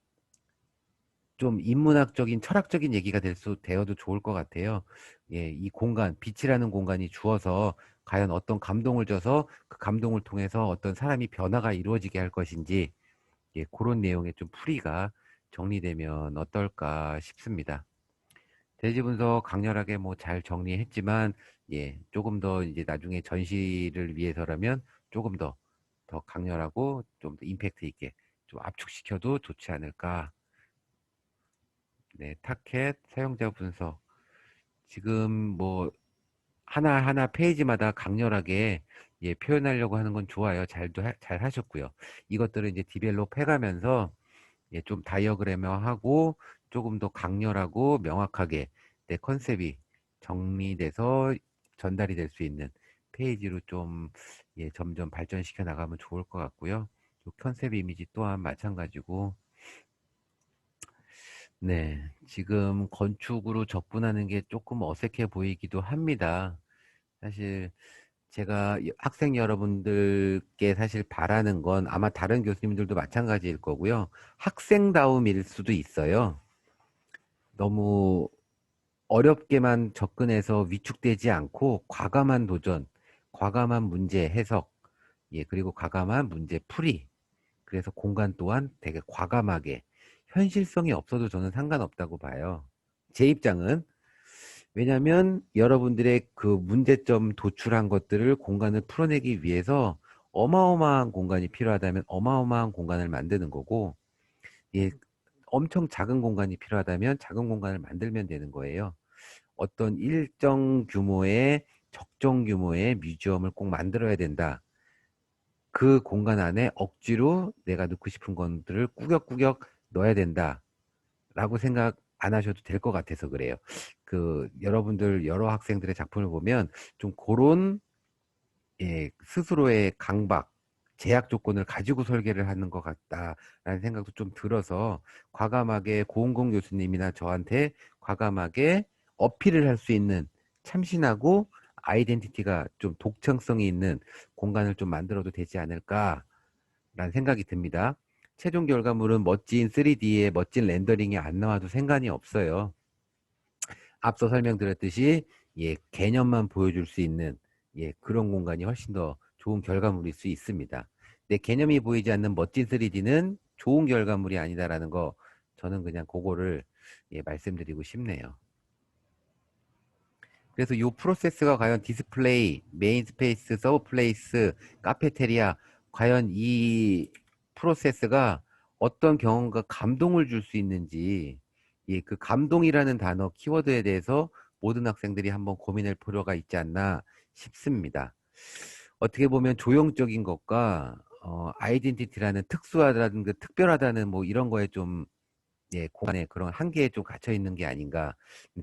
좀 인문학적인 철학적인 얘기가 되어도 좋을 것 같아요. 예, 이 공간, 빛이라는 공간이 주어서 과연 어떤 감동을 줘서 그 감동을 통해서 어떤 사람이 변화가 이루어지게 할 것인지, 예, 그런 내용의 좀 풀이가 정리되면 어떨까 싶습니다. 대지 분석 강렬하게 뭐 잘 정리했지만, 예, 조금 더 이제 나중에 전시를 위해서라면 조금 더 강렬하고 좀 더 임팩트 있게 좀 압축시켜도 좋지 않을까. 네, 타켓 사용자 분석. 지금 뭐 하나하나 페이지마다 강렬하게 예, 표현하려고 하는 건 좋아요. 잘 하셨고요. 이것들을 이제 디벨롭 해가면서 예, 좀 다이어그램화하고 조금 더 강렬하고 명확하게 내 컨셉이 정리돼서 전달이 될 수 있는 페이지로 좀 예, 점점 발전시켜 나가면 좋을 것 같고요. 또 컨셉 이미지 또한 마찬가지고, 네, 지금 건축으로 접근하는 게 조금 어색해 보이기도 합니다. 사실 제가 학생 여러분들께 사실 바라는 건 아마 다른 교수님들도 마찬가지일 거고요. 학생다움일 수도 있어요. 너무 어렵게만 접근해서 위축되지 않고 과감한 도전, 과감한 문제 해석, 예, 그리고 과감한 문제 풀이. 그래서 공간 또한 되게 과감하게, 현실성이 없어도 저는 상관없다고 봐요. 제 입장은. 왜냐하면 여러분들의 그 문제점 도출한 것들을 공간을 풀어내기 위해서 어마어마한 공간이 필요하다면 어마어마한 공간을 만드는 거고, 예, 엄청 작은 공간이 필요하다면 작은 공간을 만들면 되는 거예요. 어떤 일정 규모의 적정 규모의 뮤지엄을 꼭 만들어야 된다. 그 공간 안에 억지로 내가 넣고 싶은 것들을 꾸역꾸역 넣어야 된다. 라고 생각 안 하셔도 될 것 같아서 그래요. 여러분들 여러 학생들의 작품을 보면 좀 그런 예, 스스로의 강박, 제약 조건을 가지고 설계를 하는 것 같다라는 생각도 좀 들어서 과감하게 고은공 교수님이나 저한테 과감하게 어필을 할 수 있는 참신하고 아이덴티티가 좀 독창성이 있는 공간을 좀 만들어도 되지 않을까라는 생각이 듭니다. 최종 결과물은 멋진 3D의 멋진 렌더링이 안 나와도 상관이 없어요. 앞서 설명드렸듯이 예, 개념만 보여줄 수 있는 예, 그런 공간이 훨씬 더 좋은 결과물일 수 있습니다. 내 개념이 보이지 않는 멋진 3D는 좋은 결과물이 아니다라는 거, 저는 그냥 그거를 예, 말씀드리고 싶네요. 그래서 이 프로세스가 과연 디스플레이, 메인 스페이스, 서브 플레이스, 카페테리아, 과연 이 프로세스가 어떤 경험과 감동을 줄 수 있는지, 예, 그 감동이라는 단어, 키워드에 대해서 모든 학생들이 한번 고민할 필요가 있지 않나 싶습니다. 어떻게 보면 조형적인 것과 아이덴티티라는 특수하다는 그 특별하다는 뭐 이런 거에 좀 예, 공간에 그런 한계에 좀 갇혀 있는 게 아닌가.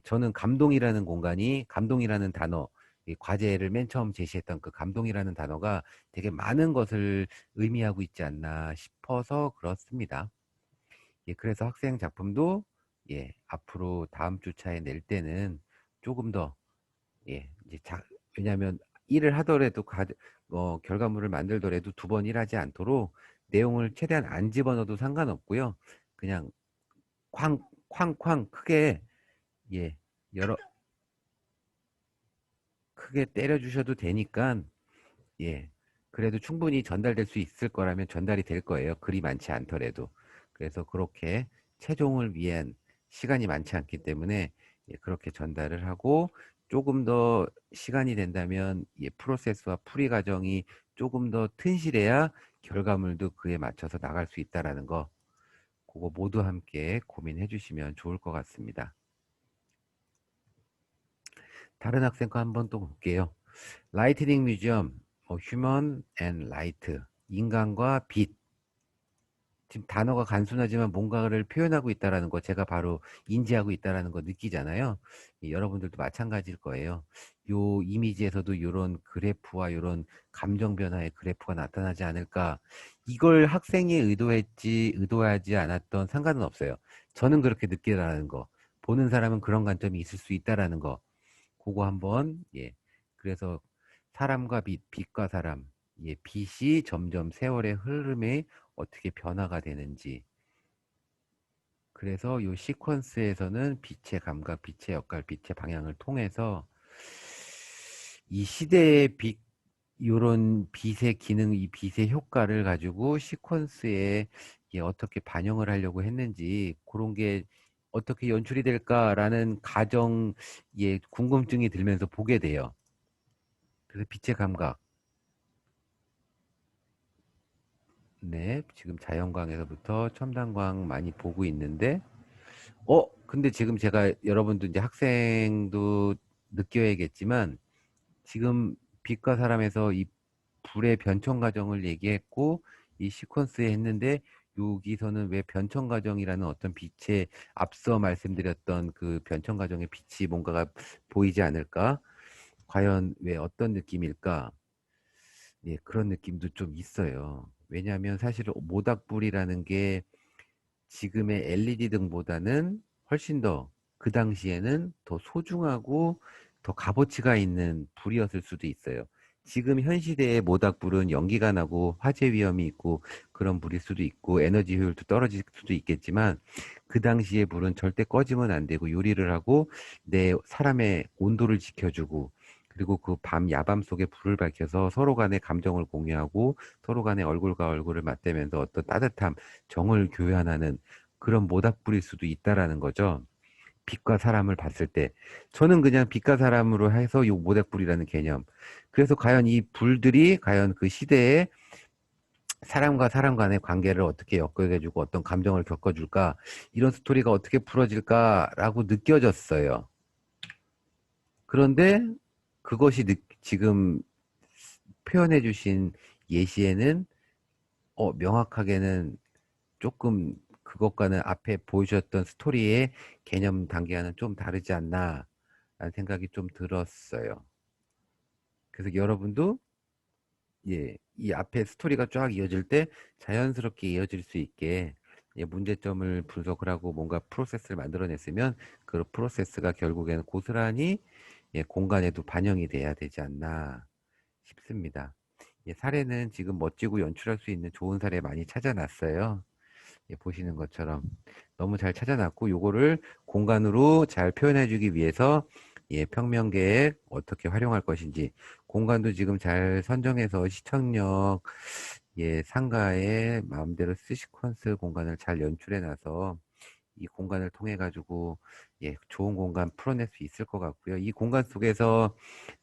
저는 감동이라는 공간이, 감동이라는 단어, 이 과제를 맨 처음 제시했던 그 감동이라는 단어가 되게 많은 것을 의미하고 있지 않나 싶어서 그렇습니다. 예, 그래서 학생 작품도 예, 앞으로 다음 주차에 낼 때는 조금 더 예, 이제 왜냐하면 일을 하더라도 결과물을 만들더라도 두 번 일하지 않도록 내용을 최대한 안 집어넣어도 상관없고요. 그냥 쾅쾅쾅 크게 예 여러 크게 때려 주셔도 되니까 예 그래도 충분히 전달될 수 있을 거라면 전달이 될 거예요. 글이 많지 않더라도. 그래서 그렇게 최종을 위한 시간이 많지 않기 때문에 예, 그렇게 전달을 하고 조금 더 시간이 된다면 예, 프로세스와 풀이 과정이 조금 더 튼실해야 결과물도 그에 맞춰서 나갈 수 있다라는 거 그거 모두 함께 고민해 주시면 좋을 것 같습니다. 다른 학생 거 한번 또 볼게요. 라이트닝 뮤지엄, 휴먼 앤 라이트, 인간과 빛. 지금 단어가 간순하지만 뭔가를 표현하고 있다라는 거 제가 바로 인지하고 있다라는 거 느끼잖아요. 여러분들도 마찬가지일 거예요. 요 이미지에서도 이런 그래프와 이런 감정 변화의 그래프가 나타나지 않을까. 이걸 학생이 의도했지 의도하지 않았던 상관은 없어요. 저는 그렇게 느끼라는 거. 보는 사람은 그런 관점이 있을 수 있다라는 거. 그거 한번 예. 그래서 사람과 빛, 빛과 사람, 예, 빛이 점점 세월의 흐름에 어떻게 변화가 되는지. 그래서 이 시퀀스에서는 빛의 감각, 빛의 역할, 빛의 방향을 통해서 이 시대의 빛, 이런 빛의 기능, 이 빛의 효과를 가지고 시퀀스에 예, 어떻게 반영을 하려고 했는지 그런 게 어떻게 연출이 될까라는 가정, 예, 궁금증이 들면서 보게 돼요. 그래서 빛의 감각. 네, 지금 자연광에서부터 첨단광 많이 보고 있는데, 근데 지금 제가 여러분도 이제 학생도 느껴야겠지만, 지금 빛과 사람에서 이 불의 변천 과정을 얘기했고, 이 시퀀스에 했는데, 여기서는 왜 변천 과정이라는 어떤 빛의 앞서 말씀드렸던 그 변천 과정의 빛이 뭔가가 보이지 않을까? 과연 왜 어떤 느낌일까? 예, 그런 느낌도 좀 있어요. 왜냐하면 사실 모닥불이라는 게 지금의 LED 등보다는 훨씬 더 그 당시에는 더 소중하고 더 값어치가 있는 불이었을 수도 있어요. 지금 현 시대의 모닥불은 연기가 나고 화재 위험이 있고 그런 불일 수도 있고 에너지 효율도 떨어질 수도 있겠지만 그 당시의 불은 절대 꺼지면 안 되고 요리를 하고 내 사람의 온도를 지켜주고 그리고 그 밤 야밤 속에 불을 밝혀서 서로 간의 감정을 공유하고 서로 간의 얼굴과 얼굴을 맞대면서 어떤 따뜻함, 정을 교환하는 그런 모닥불일 수도 있다라는 거죠. 빛과 사람을 봤을 때. 저는 그냥 빛과 사람으로 해서 이 모닥불이라는 개념. 그래서 과연 이 불들이 과연 그 시대에 사람과 사람 간의 관계를 어떻게 엮어주고 어떤 감정을 겪어줄까, 이런 스토리가 어떻게 풀어질까라고 느껴졌어요. 그런데 그것이 지금 표현해주신 예시에는 명확하게는 조금 그것과는 앞에 보여주셨던 스토리의 개념 단계와는 좀 다르지 않나 라는 생각이 좀 들었어요. 그래서 여러분도 예, 이 앞에 스토리가 쫙 이어질 때 자연스럽게 이어질 수 있게 예, 문제점을 분석을 하고 뭔가 프로세스를 만들어냈으면 그 프로세스가 결국에는 고스란히 예, 공간에도 반영이 돼야 되지 않나 싶습니다. 예, 사례는 지금 멋지고 연출할 수 있는 좋은 사례 많이 찾아놨어요. 예, 보시는 것처럼 너무 잘 찾아놨고 요거를 공간으로 잘 표현해주기 위해서 예, 평면계획 어떻게 활용할 것인지 공간도 지금 잘 선정해서 시청역 예, 상가에 마음대로 스시퀀스 공간을 잘 연출해놔서 이 공간을 통해 가지고 예, 좋은 공간 풀어낼 수 있을 것 같고요. 이 공간 속에서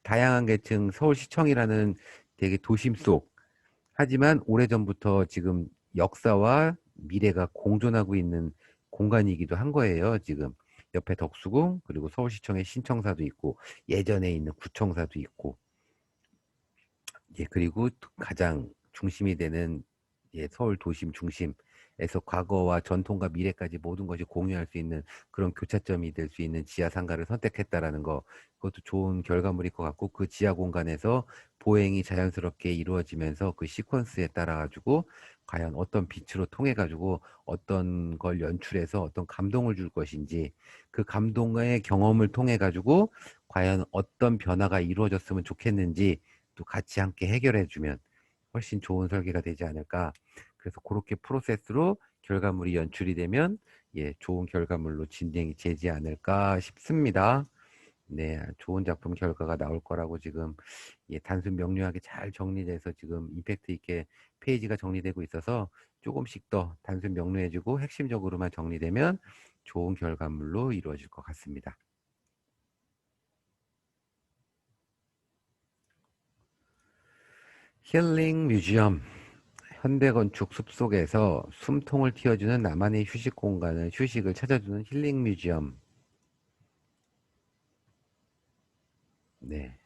다양한 계층 서울시청이라는 되게 도심 속 하지만 오래전부터 지금 역사와 미래가 공존하고 있는 공간이기도 한 거예요. 지금 옆에 덕수궁 그리고 서울시청의 신청사도 있고 예전에 있는 구청사도 있고 예, 그리고 가장 중심이 되는 예, 서울 도심 중심에서 과거와 전통과 미래까지 모든 것이 공유할 수 있는 그런 교차점이 될 수 있는 지하 상가를 선택했다라는 거, 그것도 좋은 결과물일 것 같고, 그 지하 공간에서 보행이 자연스럽게 이루어지면서 그 시퀀스에 따라 가지고 과연 어떤 빛으로 통해 가지고 어떤 걸 연출해서 어떤 감동을 줄 것인지, 그 감동의 경험을 통해 가지고 과연 어떤 변화가 이루어졌으면 좋겠는지 또 같이 함께 해결해 주면 훨씬 좋은 설계가 되지 않을까. 그래서 그렇게 프로세스로 결과물이 연출이 되면 예, 좋은 결과물로 진행이 되지 않을까 싶습니다. 네, 좋은 작품 결과가 나올 거라고 지금 예, 단순 명료하게 잘 정리돼서 지금 임팩트 있게 페이지가 정리되고 있어서 조금씩 더 단순 명료해지고 핵심적으로만 정리되면 좋은 결과물로 이루어질 것 같습니다. 힐링 뮤지엄. 현대건축 숲속에서 숨통을 틔워주는 나만의 휴식 공간을 휴식을 찾아주는 힐링 뮤지엄. 네.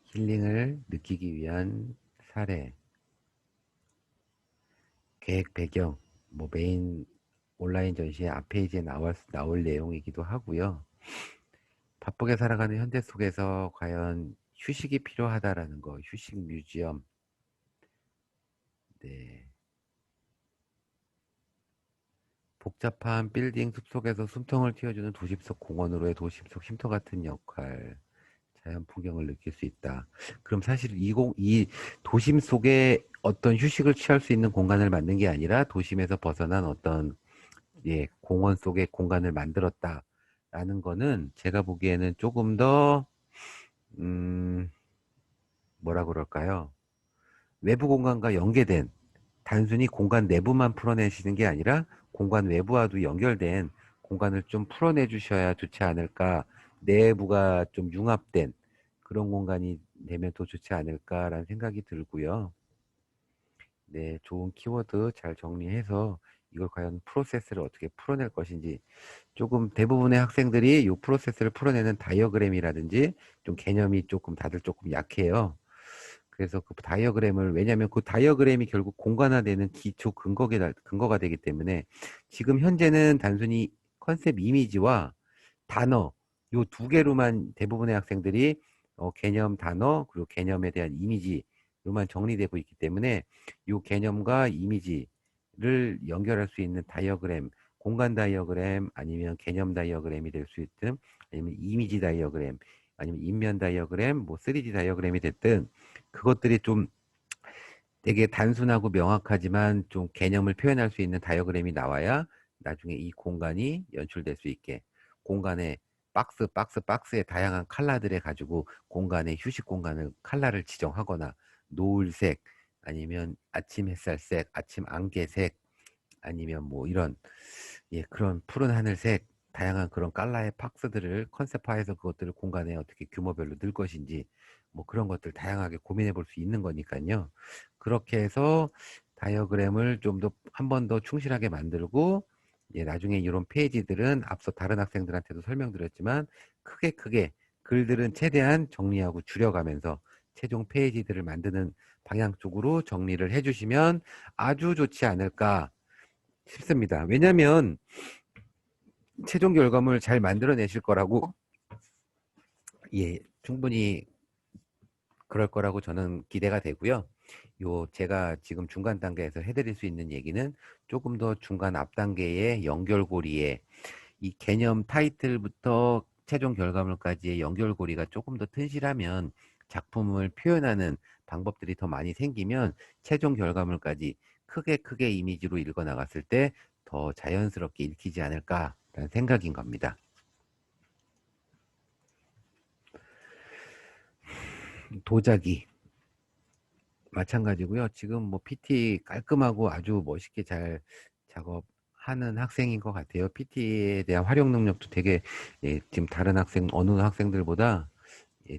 힐링을 느끼기 위한 사례, 계획 배경, 뭐 메인 온라인 전시의 앞 페이지에 나올 내용이기도 하고요. 바쁘게 살아가는 현대 속에서 과연 휴식이 필요하다라는 거, 휴식 뮤지엄. 네. 복잡한 빌딩 숲속에서 숨통을 틔워주는 도심 속 공원으로의 도심 속 쉼터 같은 역할. 자연 풍경을 느낄 수 있다. 그럼 사실 이 도심 속에 어떤 휴식을 취할 수 있는 공간을 만든 게 아니라 도심에서 벗어난 어떤 예, 공원 속의 공간을 만들었다라는 거는 제가 보기에는 조금 더 음, 뭐라 그럴까요? 외부 공간과 연계된 단순히 공간 내부만 풀어내시는 게 아니라 공간 외부와도 연결된 공간을 좀 풀어내 주셔야 좋지 않을까. 내부가 좀 융합된 그런 공간이 되면 더 좋지 않을까라는 생각이 들고요. 네, 좋은 키워드 잘 정리해서 이걸 과연 프로세스를 어떻게 풀어낼 것인지 조금 대부분의 학생들이 이 프로세스를 풀어내는 다이어그램이라든지 좀 개념이 조금 다들 조금 약해요. 그래서 그 다이어그램을 왜냐하면 그 다이어그램이 결국 공간화되는 기초 근거가 되기 때문에 지금 현재는 단순히 컨셉 이미지와 단어 요 두 개로만 대부분의 학생들이 개념 단어 그리고 개념에 대한 이미지로만 정리되고 있기 때문에 요 개념과 이미지를 연결할 수 있는 다이어그램 공간 다이어그램 아니면 개념 다이어그램이 될 수 있든 아니면 이미지 다이어그램 아니면 인면 다이어그램 뭐 3D 다이어그램이 됐든 그것들이 좀 되게 단순하고 명확하지만 좀 개념을 표현할 수 있는 다이어그램이 나와야 나중에 이 공간이 연출될 수 있게 공간에 박스에 다양한 컬러들에 가지고 공간의 휴식 공간을 컬러를 지정하거나 노을색 아니면 아침 햇살색, 아침 안개색 아니면 뭐 이런 예, 그런 푸른 하늘색 다양한 그런 깔라의 박스들을 컨셉화해서 그것들을 공간에 어떻게 규모별로 넣을 것인지 뭐 그런 것들 다양하게 고민해 볼 수 있는 거니까요. 그렇게 해서 다이어그램을 좀 더 한 번 더 충실하게 만들고 예, 나중에 이런 페이지들은 앞서 다른 학생들한테도 설명드렸지만 크게 글들은 최대한 정리하고 줄여가면서 최종 페이지들을 만드는 방향 쪽으로 정리를 해주시면 아주 좋지 않을까 싶습니다. 왜냐하면 최종 결과물 잘 만들어내실 거라고 예 충분히 그럴 거라고 저는 기대가 되고요. 요 제가 지금 중간 단계에서 해드릴 수 있는 얘기는 조금 더 중간 앞 단계의 연결고리에 이 개념 타이틀부터 최종 결과물까지의 연결고리가 조금 더 튼실하면 작품을 표현하는 방법들이 더 많이 생기면 최종 결과물까지 크게 이미지로 읽어 나갔을 때 더 자연스럽게 읽히지 않을까라는 생각인 겁니다. 도자기 마찬가지고요. 지금 뭐 PT 깔끔하고 아주 멋있게 잘 작업하고 하는 학생인 것 같아요. PT에 대한 활용 능력도 되게 지금 다른 학생 어느 학생들보다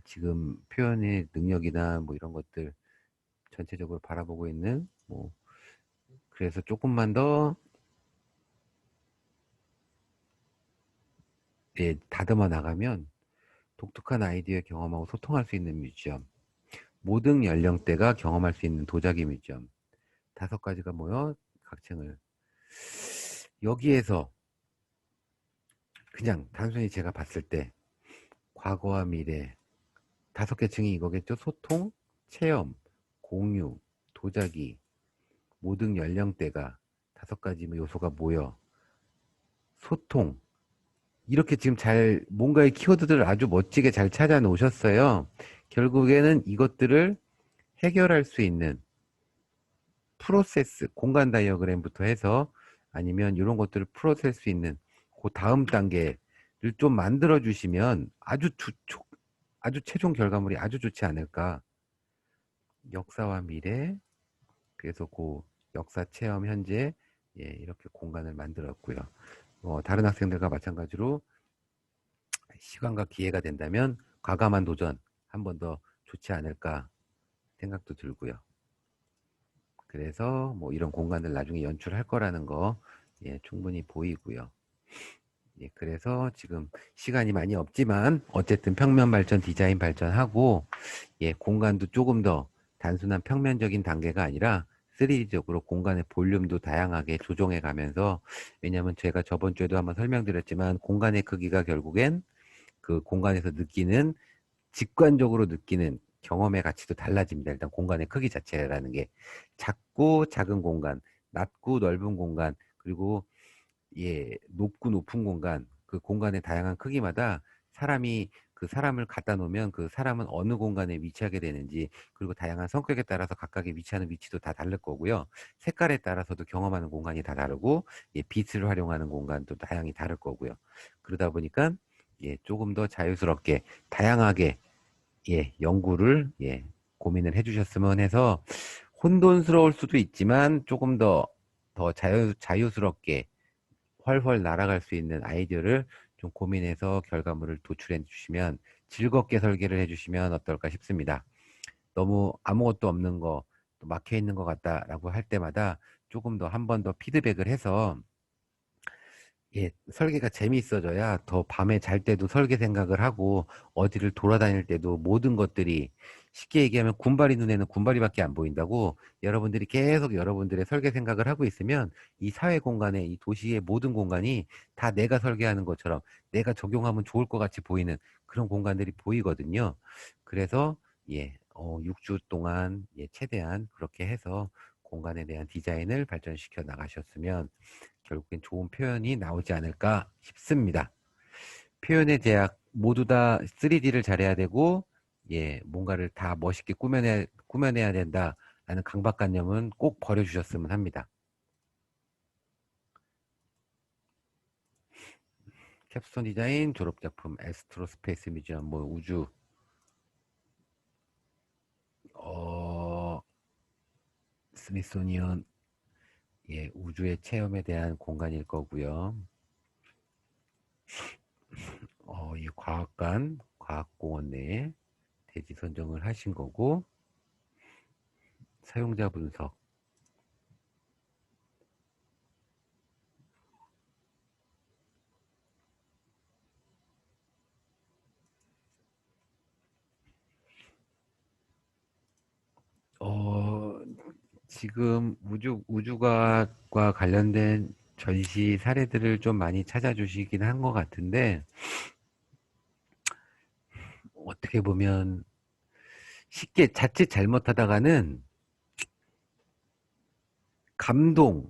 지금 표현의 능력이나 뭐 이런 것들 전체적으로 바라보고 있는 뭐 그래서 조금만 더 다듬어 나가면 독특한 아이디어 경험하고 소통할 수 있는 뮤지엄, 모든 연령대가 경험할 수 있는 도자기 뮤지엄, 5가지가 모여 각층을 여기에서 그냥 단순히 제가 봤을 때 과거와 미래 5개 층이 이거겠죠. 소통, 체험, 공유, 도자기, 모든 연령대가 5가지 요소가 모여 소통, 이렇게 지금 잘 뭔가의 키워드들을 아주 멋지게 잘 찾아 놓으셨어요. 결국에는 이것들을 해결할 수 있는 프로세스, 공간 다이어그램부터 해서 아니면 이런 것들을 풀어낼 수 있는 그 다음 단계를 좀 만들어 주시면 아주 최종 결과물이 아주 좋지 않을까. 역사와 미래, 그래서 그 역사 체험 현재 이렇게 공간을 만들었고요. 다른 학생들과 마찬가지로 시간과 기회가 된다면 과감한 도전 한 번 더 좋지 않을까 생각도 들고요. 그래서 뭐 이런 공간을 나중에 연출할 거라는 거 충분히 보이고요. 그래서 지금 시간이 많이 없지만 어쨌든 평면 발전, 디자인 발전하고 공간도 조금 더 단순한 평면적인 단계가 아니라 3D적으로 공간의 볼륨도 다양하게 조정해 가면서 왜냐하면 제가 저번 주에도 한번 설명드렸지만 공간의 크기가 결국엔 그 공간에서 느끼는 직관적으로 느끼는 경험의 가치도 달라집니다. 일단 공간의 크기 자체라는 게 작고 작은 공간, 낮고 넓은 공간, 그리고 높고 높은 공간, 그 공간의 다양한 크기마다 사람이 그 사람을 갖다 놓으면 그 사람은 어느 공간에 위치하게 되는지, 그리고 다양한 성격에 따라서 각각의 위치하는 위치도 다 다를 거고요. 색깔에 따라서도 경험하는 공간이 다 다르고, 빛을 활용하는 공간도 다양히 다를 거고요. 그러다 보니까 조금 더 자유스럽게 다양하게 연구를 고민을 해주셨으면 해서 혼돈스러울 수도 있지만 조금 더 자유스럽게 훨훨 날아갈 수 있는 아이디어를 좀 고민해서 결과물을 도출해 주시면 즐겁게 설계를 해주시면 어떨까 싶습니다. 너무 아무것도 없는 거, 또 막혀 있는 것 같다라고 할 때마다 조금 더 한 번 더 피드백을 해서 설계가 재미있어져야 더 밤에 잘 때도 설계 생각을 하고 어디를 돌아다닐 때도 모든 것들이 쉽게 얘기하면 군발이 눈에는 군발이밖에 안 보인다고 여러분들이 계속 여러분들의 설계 생각을 하고 있으면 이 사회 공간에 이 도시의 모든 공간이 다 내가 설계하는 것처럼 내가 적용하면 좋을 것 같이 보이는 그런 공간들이 보이거든요. 그래서 6주 동안 최대한 그렇게 해서 공간에 대한 디자인을 발전시켜 나가셨으면 결국엔 좋은 표현이 나오지 않을까 싶습니다. 표현의 제약 모두 다 3D를 잘해야 되고 뭔가를 다 멋있게 꾸며내야 된다라는 강박관념은 꼭 버려주셨으면 합니다. 캡스톤 디자인 졸업작품 에스트로스페이스 뮤지엄 뭐 우주 스미소니언 우주의 체험에 대한 공간일 거고요. 이 과학관 과학공원 내에 대지 선정을 하신 거고 사용자 분석 어, 지금 우주과학과 관련된 전시 사례들을 좀 많이 찾아주시긴 한 것 같은데, 어떻게 보면 쉽게 자칫 잘못하다가는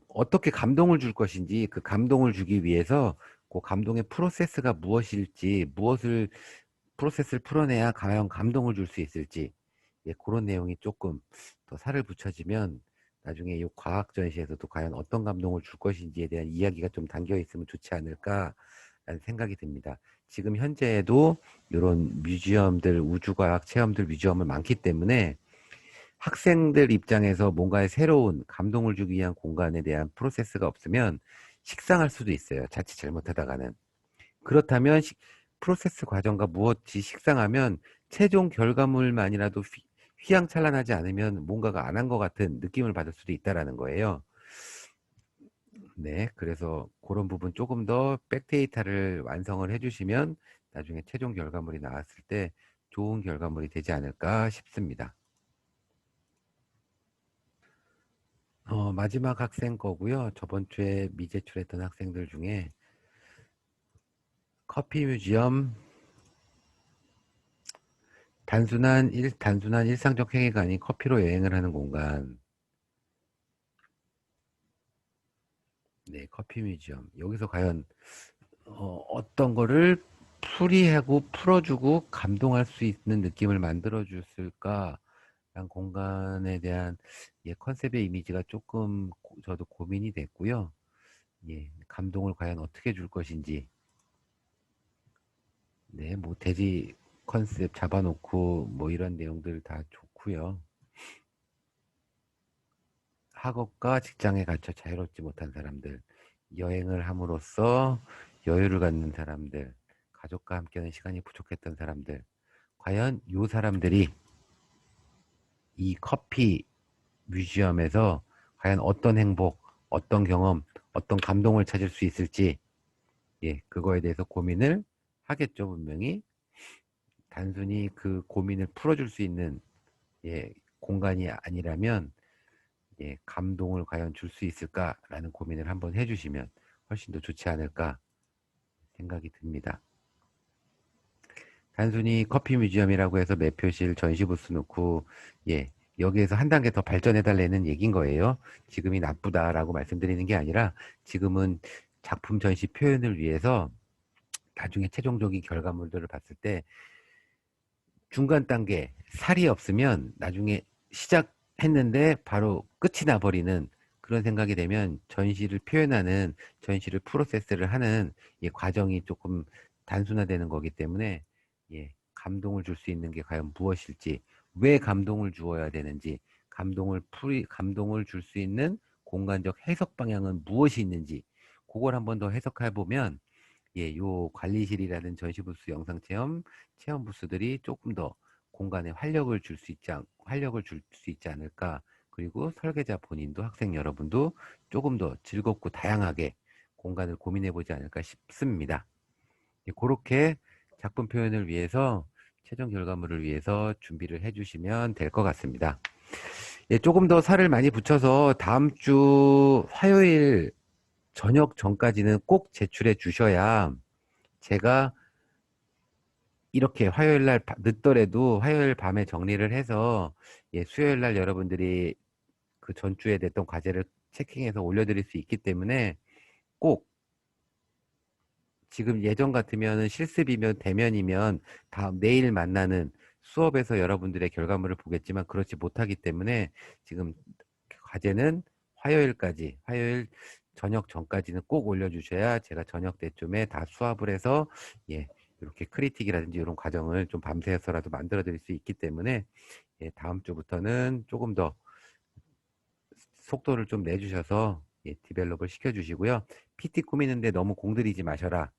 어떻게 감동을 줄 것인지, 그 감동을 주기 위해서 그 감동의 프로세스가 무엇일지, 프로세스를 풀어내야 과연 감동을 줄 수 있을지, 그런 내용이 조금 더 살을 붙여지면 나중에 이 과학 전시에서도 과연 어떤 감동을 줄 것인지에 대한 이야기가 좀 담겨 있으면 좋지 않을까라는 생각이 듭니다. 지금 현재에도 이런 뮤지엄들, 우주과학 체험들 뮤지엄을 많기 때문에 학생들 입장에서 뭔가의 새로운 감동을 주기 위한 공간에 대한 프로세스가 없으면 식상할 수도 있어요. 자칫 잘못하다가는. 그렇다면 프로세스 과정과 무엇이 식상하면 최종 결과물만이라도 휘황찬란하지 않으면 뭔가가 안 한 것 같은 느낌을 받을 수도 있다라는 거예요. 네, 그래서 그런 부분 조금 더 백데이터를 완성을 해주시면 나중에 최종 결과물이 나왔을 때 좋은 결과물이 되지 않을까 싶습니다. 마지막 학생 거고요. 저번 주에 미제출했던 학생들 중에 커피 뮤지엄, 단순한 일상적 행위가 아닌 커피로 여행을 하는 공간. 네, 커피 뮤지엄. 여기서 과연 어떤 거를 풀이하고 풀어주고 감동할 수 있는 느낌을 만들어 줬을까? 란 공간에 대한 컨셉의 이미지가 조금 저도 고민이 됐고요. 감동을 과연 어떻게 줄 것인지. 네, 뭐 돼지 컨셉 잡아놓고 뭐 이런 내용들 다 좋고요. 학업과 직장에 갇혀 자유롭지 못한 사람들, 여행을 함으로써 여유를 갖는 사람들, 가족과 함께하는 시간이 부족했던 사람들, 과연 이 사람들이 이 커피 뮤지엄에서 과연 어떤 행복, 어떤 경험, 어떤 감동을 찾을 수 있을지, 그거에 대해서 고민을 하겠죠, 분명히. 단순히 그 고민을 풀어줄 수 있는, 공간이 아니라면, 감동을 과연 줄 수 있을까라는 고민을 한번 해주시면 훨씬 더 좋지 않을까 생각이 듭니다. 단순히 커피 뮤지엄이라고 해서 매표실 전시 부스 놓고, 여기에서 한 단계 더 발전해 달라는 얘기인 거예요. 지금이 나쁘다라고 말씀드리는 게 아니라 지금은 작품 전시 표현을 위해서 나중에 최종적인 결과물들을 봤을 때 중간 단계 살이 없으면 나중에 시작했는데 바로 끝이 나버리는 그런 생각이 되면 전시를 표현하는, 전시를 프로세스를 하는 이 과정이 조금 단순화되는 거기 때문에, 감동을 줄 수 있는 게 과연 무엇일지, 왜 감동을 주어야 되는지, 감동을 줄 수 있는 공간적 해석 방향은 무엇이 있는지, 그걸 한번 더 해석해 보면, 요 관리실이라는 전시부스 체험 부스들이 조금 더 공간에 활력을 줄 수 있지 않을까. 그리고 설계자 본인도 학생 여러분도 조금 더 즐겁고 다양하게 공간을 고민해 보지 않을까 싶습니다. 그렇게 작품 표현을 위해서 최종 결과물을 위해서 준비를 해 주시면 될 것 같습니다. 조금 더 살을 많이 붙여서 다음 주 화요일 저녁 전까지는 꼭 제출해 주셔야 제가 이렇게 화요일 날 늦더라도 화요일 밤에 정리를 해서 수요일 날 여러분들이 그 전주에 냈던 과제를 체킹해서 올려드릴 수 있기 때문에 꼭 지금 예전 같으면 실습이면 대면이면 다음 내일 만나는 수업에서 여러분들의 결과물을 보겠지만 그렇지 못하기 때문에 지금 과제는 화요일 저녁 전까지는 꼭 올려주셔야 제가 저녁 때쯤에 다 수합을 해서 이렇게 크리틱이라든지 이런 과정을 좀 밤새서라도 만들어 드릴 수 있기 때문에 다음 주부터는 조금 더 속도를 좀 내주셔서 디벨롭을 시켜주시고요. PT 꾸미는데 너무 공들이지 마셔라.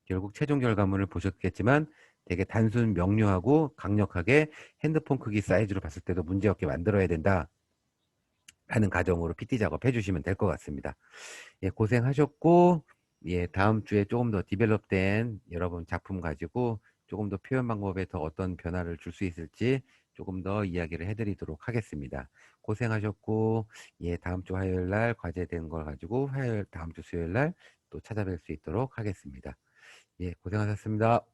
결국 최종 결과물을 보셨겠지만 되게 단순 명료하고 강력하게 핸드폰 크기 사이즈로 봤을 때도 문제없게 만들어야 된다. 라는 가정으로 PT 작업 해주시면 될 것 같습니다. 고생하셨고, 다음 주에 조금 더 디벨롭된 여러분 작품 가지고 조금 더 표현 방법에 더 어떤 변화를 줄 수 있을지 조금 더 이야기를 해드리도록 하겠습니다. 고생하셨고, 다음 주 화요일 날 과제된 걸 가지고 다음 주 수요일 날 또 찾아뵐 수 있도록 하겠습니다. 고생하셨습니다.